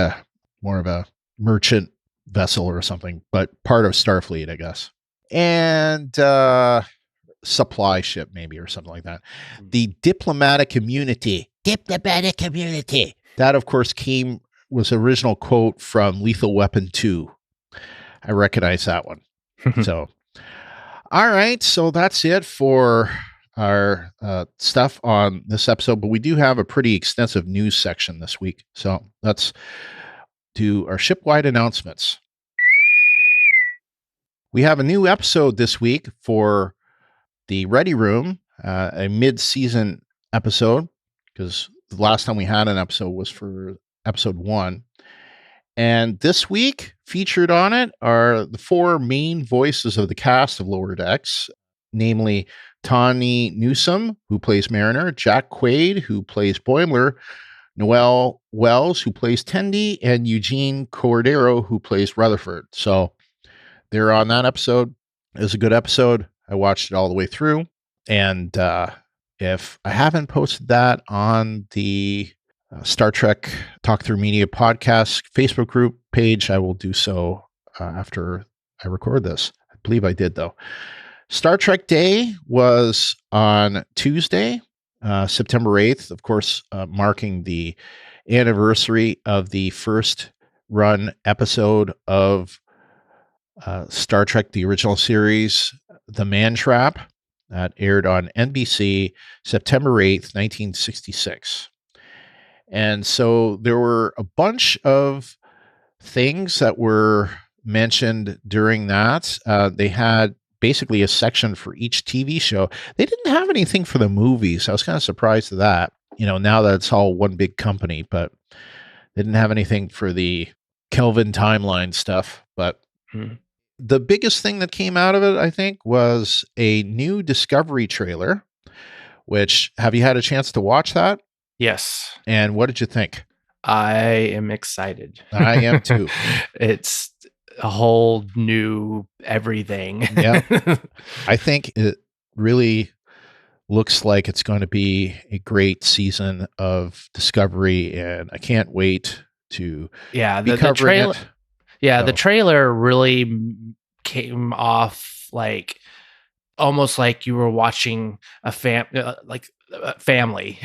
S1: more of a merchant vessel or something, but part of Starfleet, I guess. And supply ship maybe or something like that. The diplomatic immunity. That, of course, was original quote from Lethal Weapon 2. I recognize that one. So, all right. So that's it for our stuff on this episode, but we do have a pretty extensive news section this week. So let's do our shipwide announcements. We have a new episode this week for the Ready Room, a mid-season episode, because the last time we had an episode was for episode 1. And this week, featured on it are the 4 main voices of the cast of Lower Decks, namely Tawny Newsome, who plays Mariner, Jack Quaid, who plays Boimler, Noel Wells, who plays Tendi, and Eugene Cordero, who plays Rutherford. So they're on that episode. It was a good episode. I watched it all the way through. And if I haven't posted that on the Star Trek Talk Through Media podcast Facebook group page, I will do so after I record this. I believe I did, though. Star Trek Day was on Tuesday, September 8th, of course, marking the anniversary of the first run episode of Star Trek, the original series, The Man Trap, that aired on NBC September 8th, 1966. And so there were a bunch of things that were mentioned during that. They had basically a section for each TV show. They didn't have anything for the movies. I was kind of surprised at that. Now that it's all one big company, but they didn't have anything for the Kelvin timeline stuff. But the biggest thing that came out of it, I think, was a new Discovery trailer, which, have you had a chance to watch that?
S2: Yes.
S1: And what did you think?
S2: I am excited.
S1: I am too.
S2: It's a whole new everything.
S1: Yeah. I think it really looks like it's going to be a great season of Discovery, and I can't wait to be covering
S2: trailer.
S1: it.
S2: Yeah, the trailer really came off like almost like you were watching a family,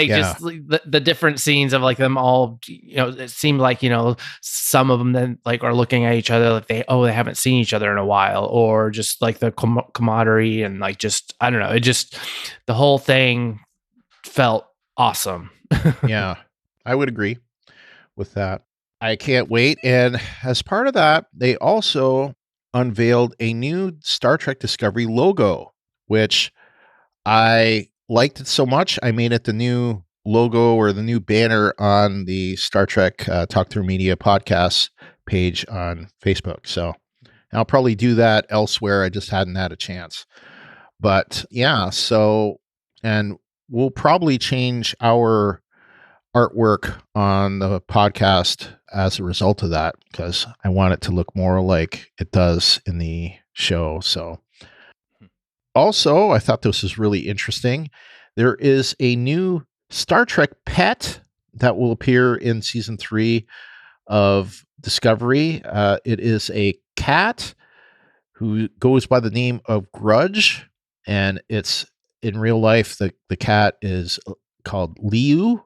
S2: just the different scenes of like them all. It seemed like some of them then like are looking at each other like they haven't seen each other in a while, or just like the camaraderie and like just I don't know. It just the whole thing felt awesome.
S1: Yeah, I would agree with that. I can't wait. And as part of that, they also unveiled a new Star Trek Discovery logo, which I liked it so much, I made it the new logo or the new banner on the Star Trek Talk Through Media podcast page on Facebook. So I'll probably do that elsewhere. I just hadn't had a chance. But yeah, and we'll probably change our artwork on the podcast as a result of that, because I want it to look more like it does in the show. So also, I thought this was really interesting. There is a new Star Trek pet that will appear in season 3 of Discovery. It is a cat who goes by the name of Grudge, and it's in real life, the cat is called Liu.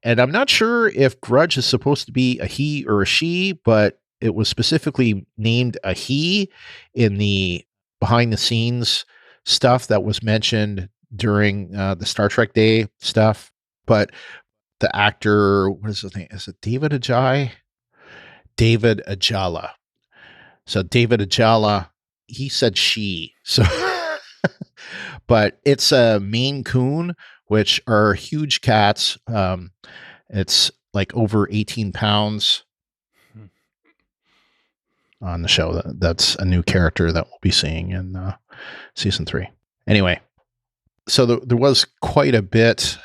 S1: And I'm not sure if Grudge is supposed to be a he or a she, but it was specifically named a he in the behind the scenes stuff that was mentioned during the Star Trek Day stuff. But the actor, what is his name? Is it David Ajay? David Ajala. So David Ajala, he said she. So, but it's a Maine Coon, which are huge cats. It's like over 18 pounds on the show. That's a new character that we'll be seeing in season 3. Anyway, so there was quite a bit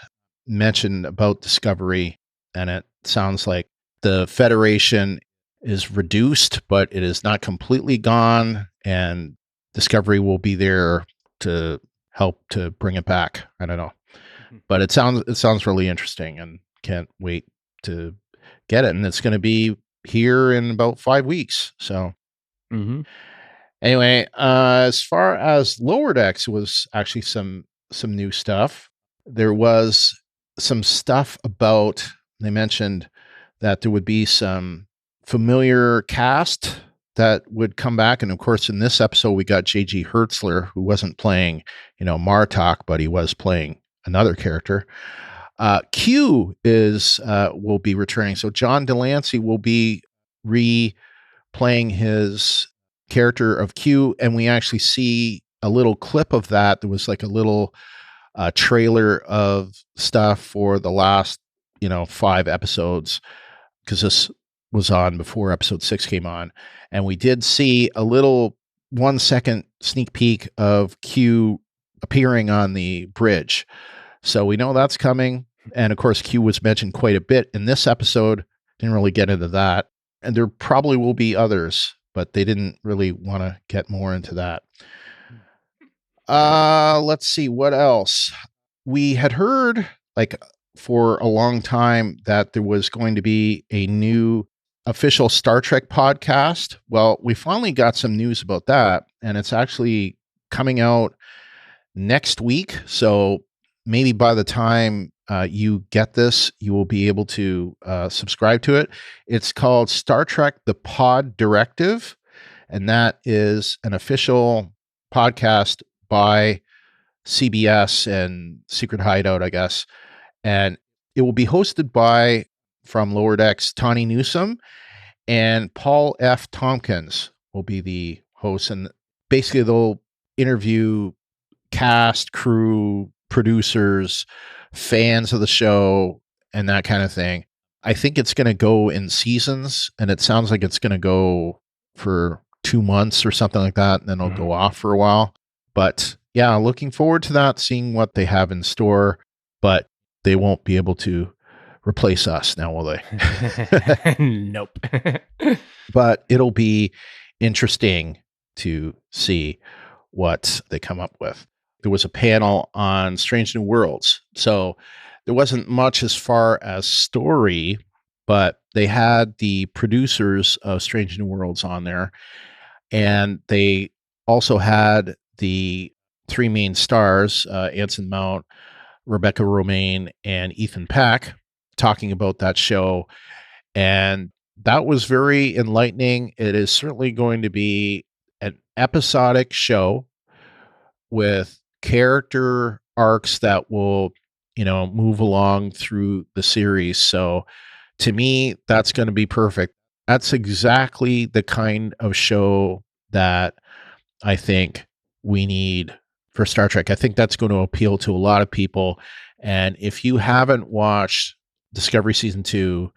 S1: mentioned about Discovery, and it sounds like the Federation is reduced, but it is not completely gone, and Discovery will be there to help to bring it back. I don't know, but it sounds really interesting, and can't wait to get it. And it's going to be here in about 5 weeks. So anyway, as far as Lower Decks, was actually some new stuff. There was some stuff about, they mentioned that there would be some familiar cast that would come back. And of course, in this episode, we got J.G. Hertzler, who wasn't playing, Martok, but he was playing another character. Q will be returning. So John Delancey will be replaying his character of Q, and we actually see a little clip of that. There was like a little trailer of stuff for the last 5 episodes, because this was on before episode 6 came on, and we did see a little 1-second sneak peek of Q appearing on the bridge. So we know that's coming. And of course, Q was mentioned quite a bit in this episode. Didn't really get into that. And there probably will be others, but they didn't really want to get more into that. Let's see what else. We had heard for a long time that there was going to be a new official Star Trek podcast. Well, we finally got some news about that, and it's actually coming out next week. So maybe by the time you get this, you will be able to subscribe to it. It's called Star Trek The Pod Directive, and that is an official podcast by CBS and Secret Hideout, I guess. And it will be hosted by, from Lower Decks, Tawny Newsome, and Paul F. Tompkins will be the hosts. And basically they'll interview cast, crew, producers, fans of the show, and that kind of thing. I think it's going to go in seasons, and it sounds like it's going to go for 2 months or something like that, and then it'll go off for a while. But yeah, looking forward to that, seeing what they have in store. But they won't be able to replace us now, will they?
S2: Nope.
S1: But it'll be interesting to see what they come up with. There was a panel on Strange New Worlds. So there wasn't much as far as story, but they had the producers of Strange New Worlds on there. And they also had the 3 main stars, Anson Mount, Rebecca Romaine, and Ethan Peck, talking about that show. And that was very enlightening. It is certainly going to be an episodic show with character arcs that will, move along through the series. So to me, that's going to be perfect. That's exactly the kind of show that I think we need for Star Trek. I think that's going to appeal to a lot of people. And if you haven't watched Discovery Season 2,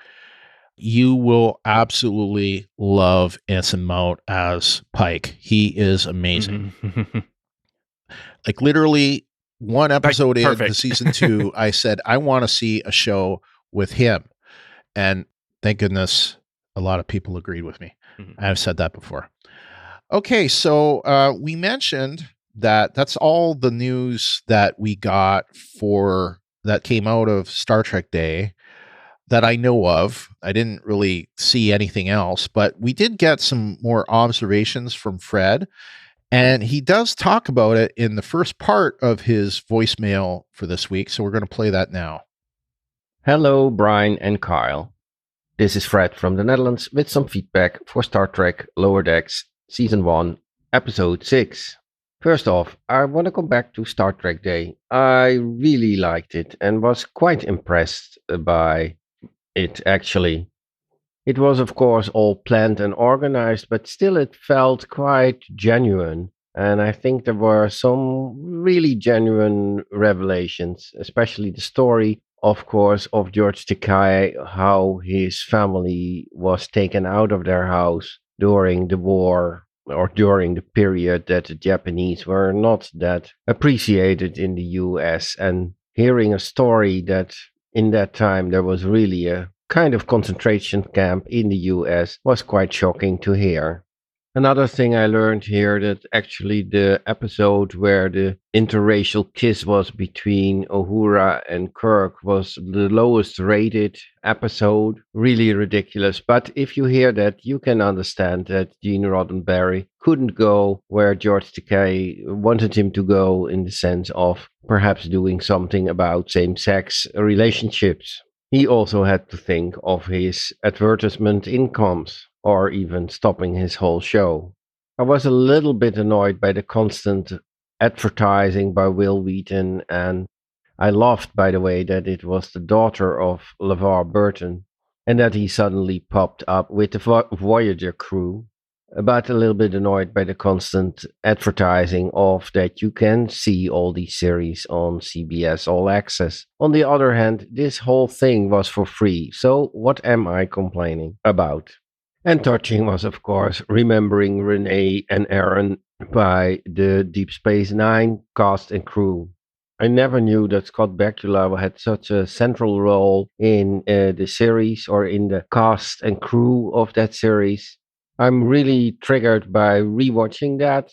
S1: you will absolutely love Anson Mount as Pike. He is amazing. Literally one episode into Season 2, I said, I want to see a show with him. And thank goodness a lot of people agreed with me. I've said that before. Okay, so we mentioned that's all the news that we got that came out of Star Trek Day that I know of. I didn't really see anything else, but we did get some more observations from Fred, and he does talk about it in the first part of his voicemail for this week, so we're going to play that now.
S10: Hello, Brian and Kyle. This is Fred from the Netherlands with some feedback for Star Trek Lower Decks Season 1, Episode 6. First off, I want to go back to Star Trek Day. I really liked it and was quite impressed by it, actually. It was, of course, all planned and organized, but still it felt quite genuine. And I think there were some really genuine revelations, especially the story, of course, of George Takei, how his family was taken out of their house during the war, or during the period that the Japanese were not that appreciated in the US, and hearing a story that in that time there was really a kind of concentration camp in the US was quite shocking to hear. Another thing I learned here, that actually the episode where the interracial kiss was between Uhura and Kirk was the lowest rated episode. Really ridiculous. But if you hear that, you can understand that Gene Roddenberry couldn't go where George Takei wanted him to go, in the sense of perhaps doing something about same-sex relationships. He also had to think of his advertisement incomes, or even stopping his whole show. I was a little bit annoyed by the constant advertising by Will Wheaton, and I loved, by the way, that it was the daughter of LeVar Burton, and that he suddenly popped up with the Voyager crew. But a little bit annoyed by the constant advertising of that you can see all these series on CBS All Access. On the other hand, this whole thing was for free, so what am I complaining about? And touching was, of course, remembering Renee and Aaron by the Deep Space Nine cast and crew. I never knew that Scott Bakula had such a central role in the series, or in the cast and crew of that series. I'm really triggered by rewatching that.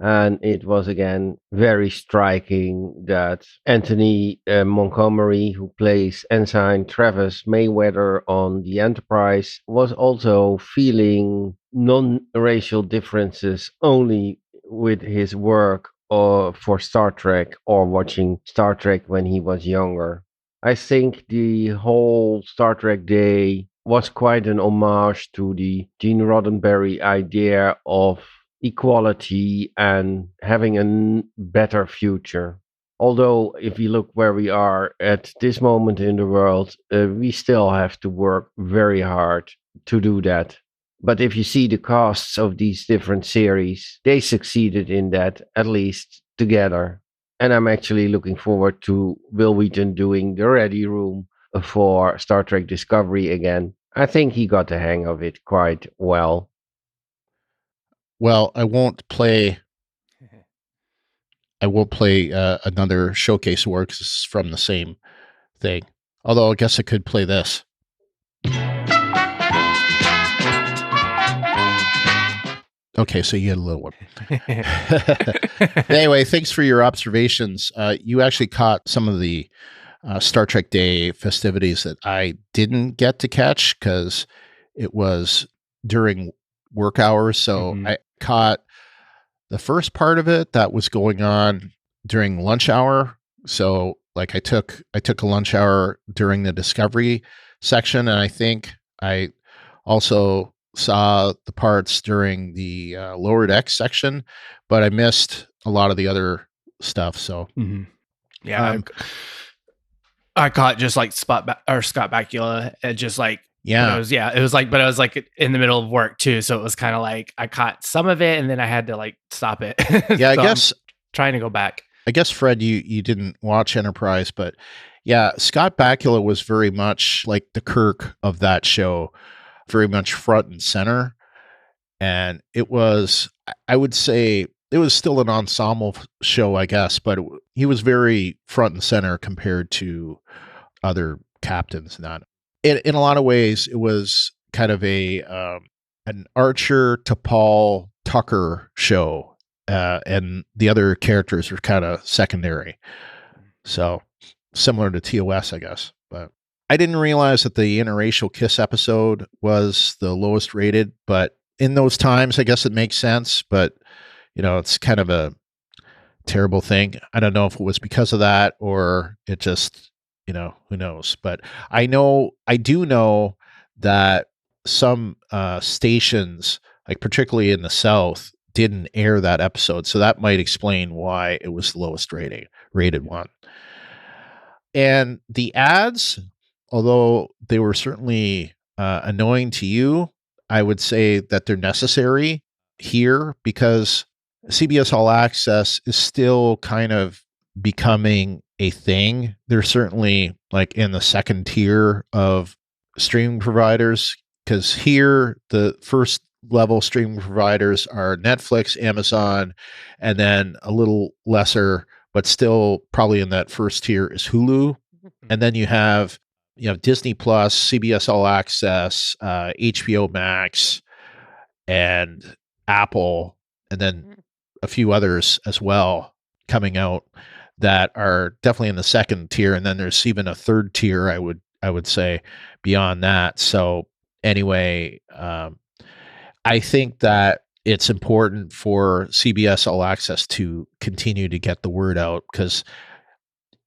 S10: And it was again very striking that Anthony Montgomery, who plays Ensign Travis Mayweather on the Enterprise, was also feeling non-racial differences only with his work or for Star Trek or watching Star Trek when he was younger. I think the whole Star Trek Day was quite an homage to the Gene Roddenberry idea of equality and having a better future. Although, if you look where we are at this moment in the world, we still have to work very hard to do that. But if you see the casts of these different series, they succeeded in that, at least together. And I'm actually looking forward to Will Wheaton doing the Ready Room for Star Trek Discovery again. I think he got the hang of it quite well.
S1: Well, I won't play another showcase award because it's from the same thing. Although I guess I could play this. Okay, so you had a little one. Anyway, thanks for your observations. You actually caught some of the Star Trek Day festivities that I didn't get to catch because it was during work hours. So I caught the first part of it that was going on during lunch hour. So like I took a lunch hour during the Discovery section, and I think I also saw the parts during the Lower Decks section, but I missed a lot of the other stuff. So
S2: yeah, I caught just like Scott Bakula, just like
S1: yeah,
S2: it was like, but I was like in the middle of work too, so it was kind of like I caught some of it and then I had to like stop it.
S1: Yeah, I
S2: So
S1: guess
S2: I'm trying to go back.
S1: I guess Fred, you didn't watch Enterprise, but yeah, Scott Bakula was very much like the Kirk of that show, very much front and center. And it was, I would say, it was still an ensemble show, I guess, but he was very front and center compared to other captains. Not in a lot of ways, it was kind of an Archer to Paul Tucker show. And the other characters were kind of secondary. So similar to TOS, I guess. But I didn't realize that the interracial kiss episode was the lowest rated, but in those times, I guess it makes sense. But, it's kind of a terrible thing. I don't know if it was because of that or it just, who knows. But I do know that some stations, like particularly in the South, didn't air that episode. So that might explain why it was the lowest rated one. And the ads, although they were certainly annoying to you, I would say that they're necessary here because CBS All Access is still kind of becoming a thing. They're certainly like in the second tier of streaming providers because here the first level streaming providers are Netflix, Amazon, and then a little lesser, but still probably in that first tier is Hulu. And then you have Disney Plus, CBS All Access, HBO Max, and Apple, and then a few others as well coming out that are definitely in the second tier. And then there's even a third tier, I would say, beyond that. So anyway, I think that it's important for CBS All Access to continue to get the word out because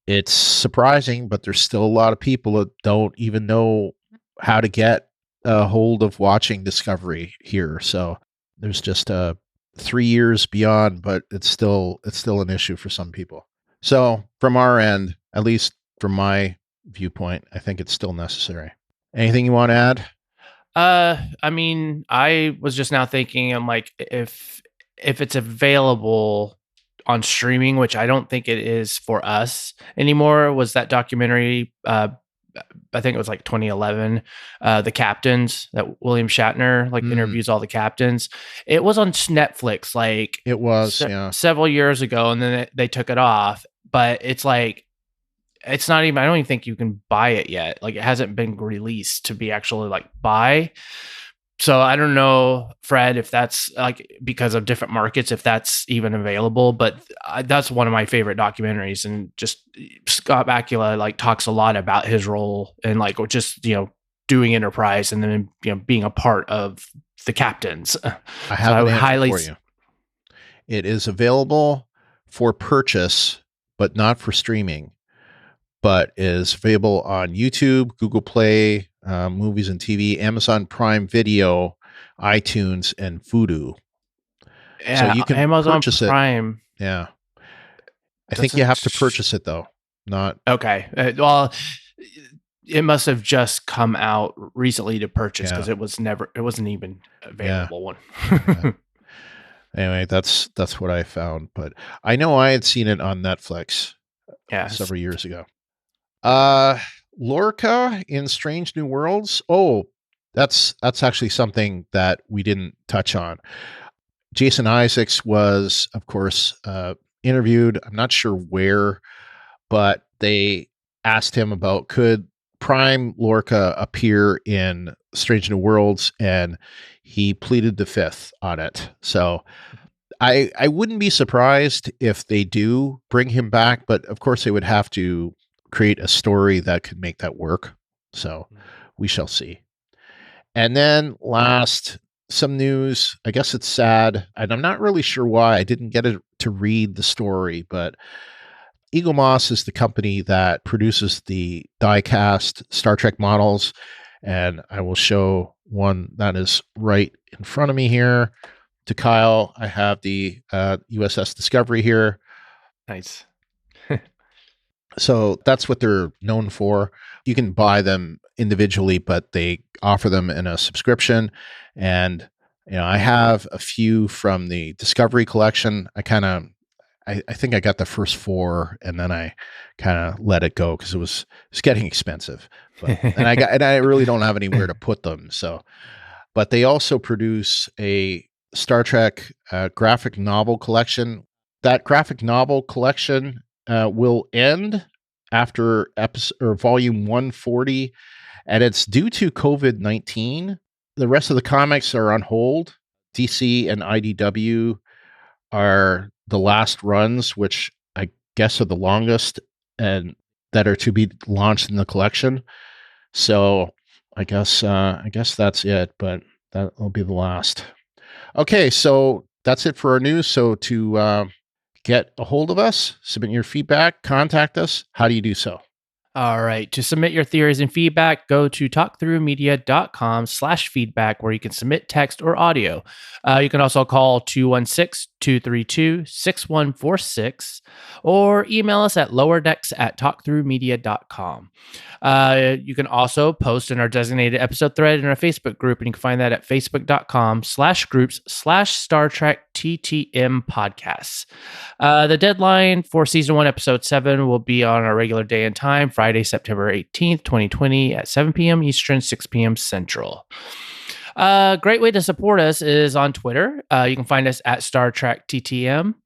S1: it's surprising, but there's still a lot of people that don't even know how to get a hold of watching Discovery here. So there's just 3 years beyond, but it's still an issue for some people. So from our end, at least from my viewpoint, I think it's still necessary. Anything you want to add?
S2: I mean, I was just now thinking, I'm like, if it's available on streaming, which I don't think it is for us anymore, was that documentary, I think it was like 2011, The Captains, that William Shatner interviews all the captains. It was on Netflix, like
S1: it was
S2: several years ago, and then they took it off. But it's like, it's not even, I don't even think you can buy it yet. Like it hasn't been released to be actually like buy. So I don't know, Fred, if that's like because of different markets, if that's even available, but that's one of my favorite documentaries. And just Scott Bakula like talks a lot about his role and like just, doing Enterprise and then, being a part of the captains.
S1: I have an answer
S2: highly
S1: for you. It is available for purchase, but not for streaming, but is available on YouTube, Google Play, Movies and TV, Amazon Prime Video, iTunes, and Vudu.
S2: Yeah,
S1: so you can
S2: Amazon
S1: purchase
S2: Prime.
S1: it. Yeah. I think you have to purchase it, though. Not
S2: Okay. Well, it must have just come out recently to purchase because it wasn't even available one.
S1: Yeah. Anyway, that's what I found, but I know I had seen it on Netflix several years ago. Lorca in Strange New Worlds. Oh, that's actually something that we didn't touch on. Jason Isaacs was, of course, interviewed. I'm not sure where, but they asked him about could Prime Lorca appear in Strange New Worlds, and he pleaded the fifth on it. So I wouldn't be surprised if they do bring him back, but of course they would have to create a story that could make that work. So we shall see. And then last, some news. I guess it's sad, and I'm not really sure why. I didn't get to read the story, but Eagle Moss is the company that produces the die-cast Star Trek models, and I will show one that is right in front of me here. To Kyle, I have the USS Discovery here.
S2: Nice.
S1: So that's what they're known for. You can buy them individually, but they offer them in a subscription. And I have a few from the Discovery collection. I think I got the first 4, and then I kind of let it go because it was getting expensive. But, and I really don't have anywhere to put them. So, but they also produce a Star Trek graphic novel collection. That graphic novel collection will end after volume 140, and it's due to COVID-19. The rest of the comics are on hold. DC and IDW are the last runs, which I guess are the longest and that are to be launched in the collection. So I guess that's it, but that will be the last. Okay, so that's it for our news. So to get a hold of us, submit your feedback, contact us. How do you do so?
S2: All right. To submit your theories and feedback, go to talkthroughmedia.com/feedback, where you can submit text or audio. You can also call 216-232-6146 or email us at lowerdecks@talkthroughmedia.com. You can also post in our designated episode thread in our Facebook group, and you can find that at facebook.com/groups/Star Trek TTM podcasts. The deadline for season 1, episode 7 will be on our regular day and time, Friday, September 18th, 2020 at 7 p.m. Eastern, 6 p.m. Central. A great way to support us is on Twitter. You can find us at Star Trek TTM.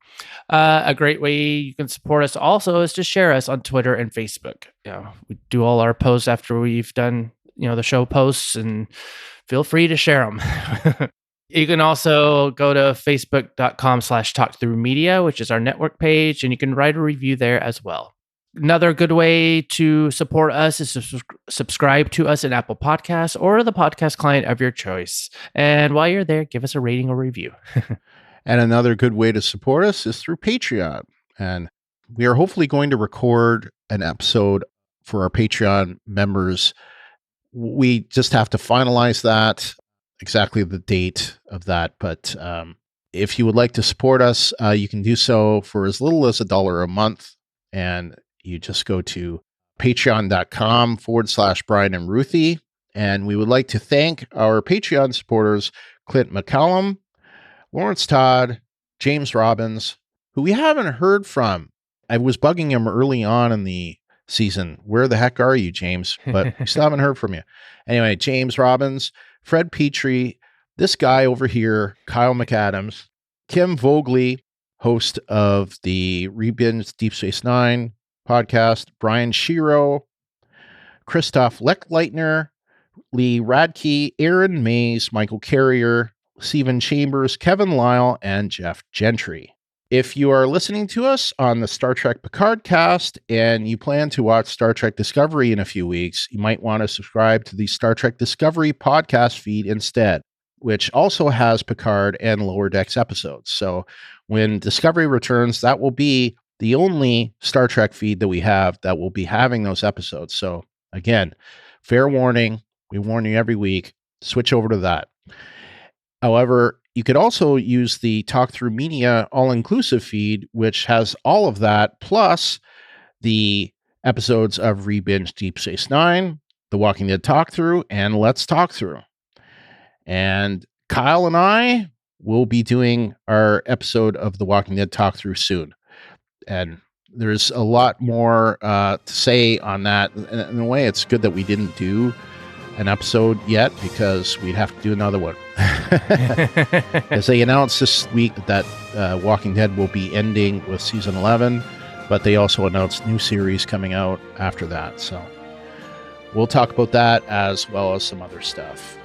S2: A great way you can support us also is to share us on Twitter and Facebook. We do all our posts after we've done, the show posts, and feel free to share them. You can also go to facebook.com/talkthroughmedia, which is our network page, and you can write a review there as well. Another good way to support us is to subscribe to us in Apple Podcasts or the podcast client of your choice. And while you're there, give us a rating or review.
S1: And another good way to support us is through Patreon. And we are hopefully going to record an episode for our Patreon members. We just have to finalize that, exactly the date of that. But if you would like to support us, you can do so for as little as $1 a month. And you just go to patreon.com/Brian and Ruthie. And we would like to thank our Patreon supporters, Clint McCallum, Lawrence Todd, James Robbins, who we haven't heard from. I was bugging him early on in the season. Where the heck are you, James? But we still haven't heard from you. Anyway, James Robbins, Fred Petrie, this guy over here, Kyle McAdams, Kim Vogley, host of the Rebin's Deep Space Nine podcast, Brian Shiro, Christoph Leckleitner, Lee Radke, Aaron Mays, Michael Carrier, Stephen Chambers, Kevin Lyle, and Jeff Gentry. If you are listening to us on the Star Trek Picard cast and you plan to watch Star Trek Discovery in a few weeks, you might want to subscribe to the Star Trek Discovery podcast feed instead, which also has Picard and Lower Decks episodes. So when Discovery returns, that will be the only Star Trek feed that we have that will be having those episodes. So again, fair warning, we warn you every week, switch over to that. However, you could also use the Talk Through Media all-inclusive feed, which has all of that, plus the episodes of Rebinge Deep Space Nine, The Walking Dead Talk Through, and Let's Talk Through. And Kyle and I will be doing our episode of The Walking Dead Talk Through soon. And there's a lot more to say on that. In a way, it's good that we didn't do an episode yet because we'd have to do another one. As they announced this week that Walking Dead will be ending with season 11, but they also announced new series coming out after that. So we'll talk about that as well as some other stuff.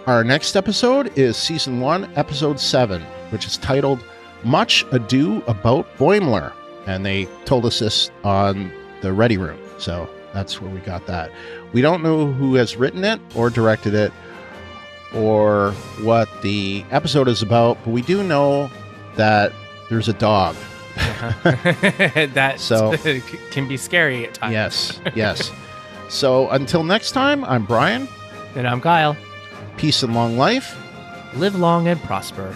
S1: Our next episode is season 1, episode 7, which is titled Much Ado About Boimler. And they told us this on the Ready Room. So that's where we got that. We don't know who has written it or directed it or what the episode is about, but we do know that there's a dog.
S2: That can be scary at times.
S1: Yes. So until next time, I'm Brian.
S2: And I'm Kyle.
S1: Peace and long life.
S2: Live long and prosper.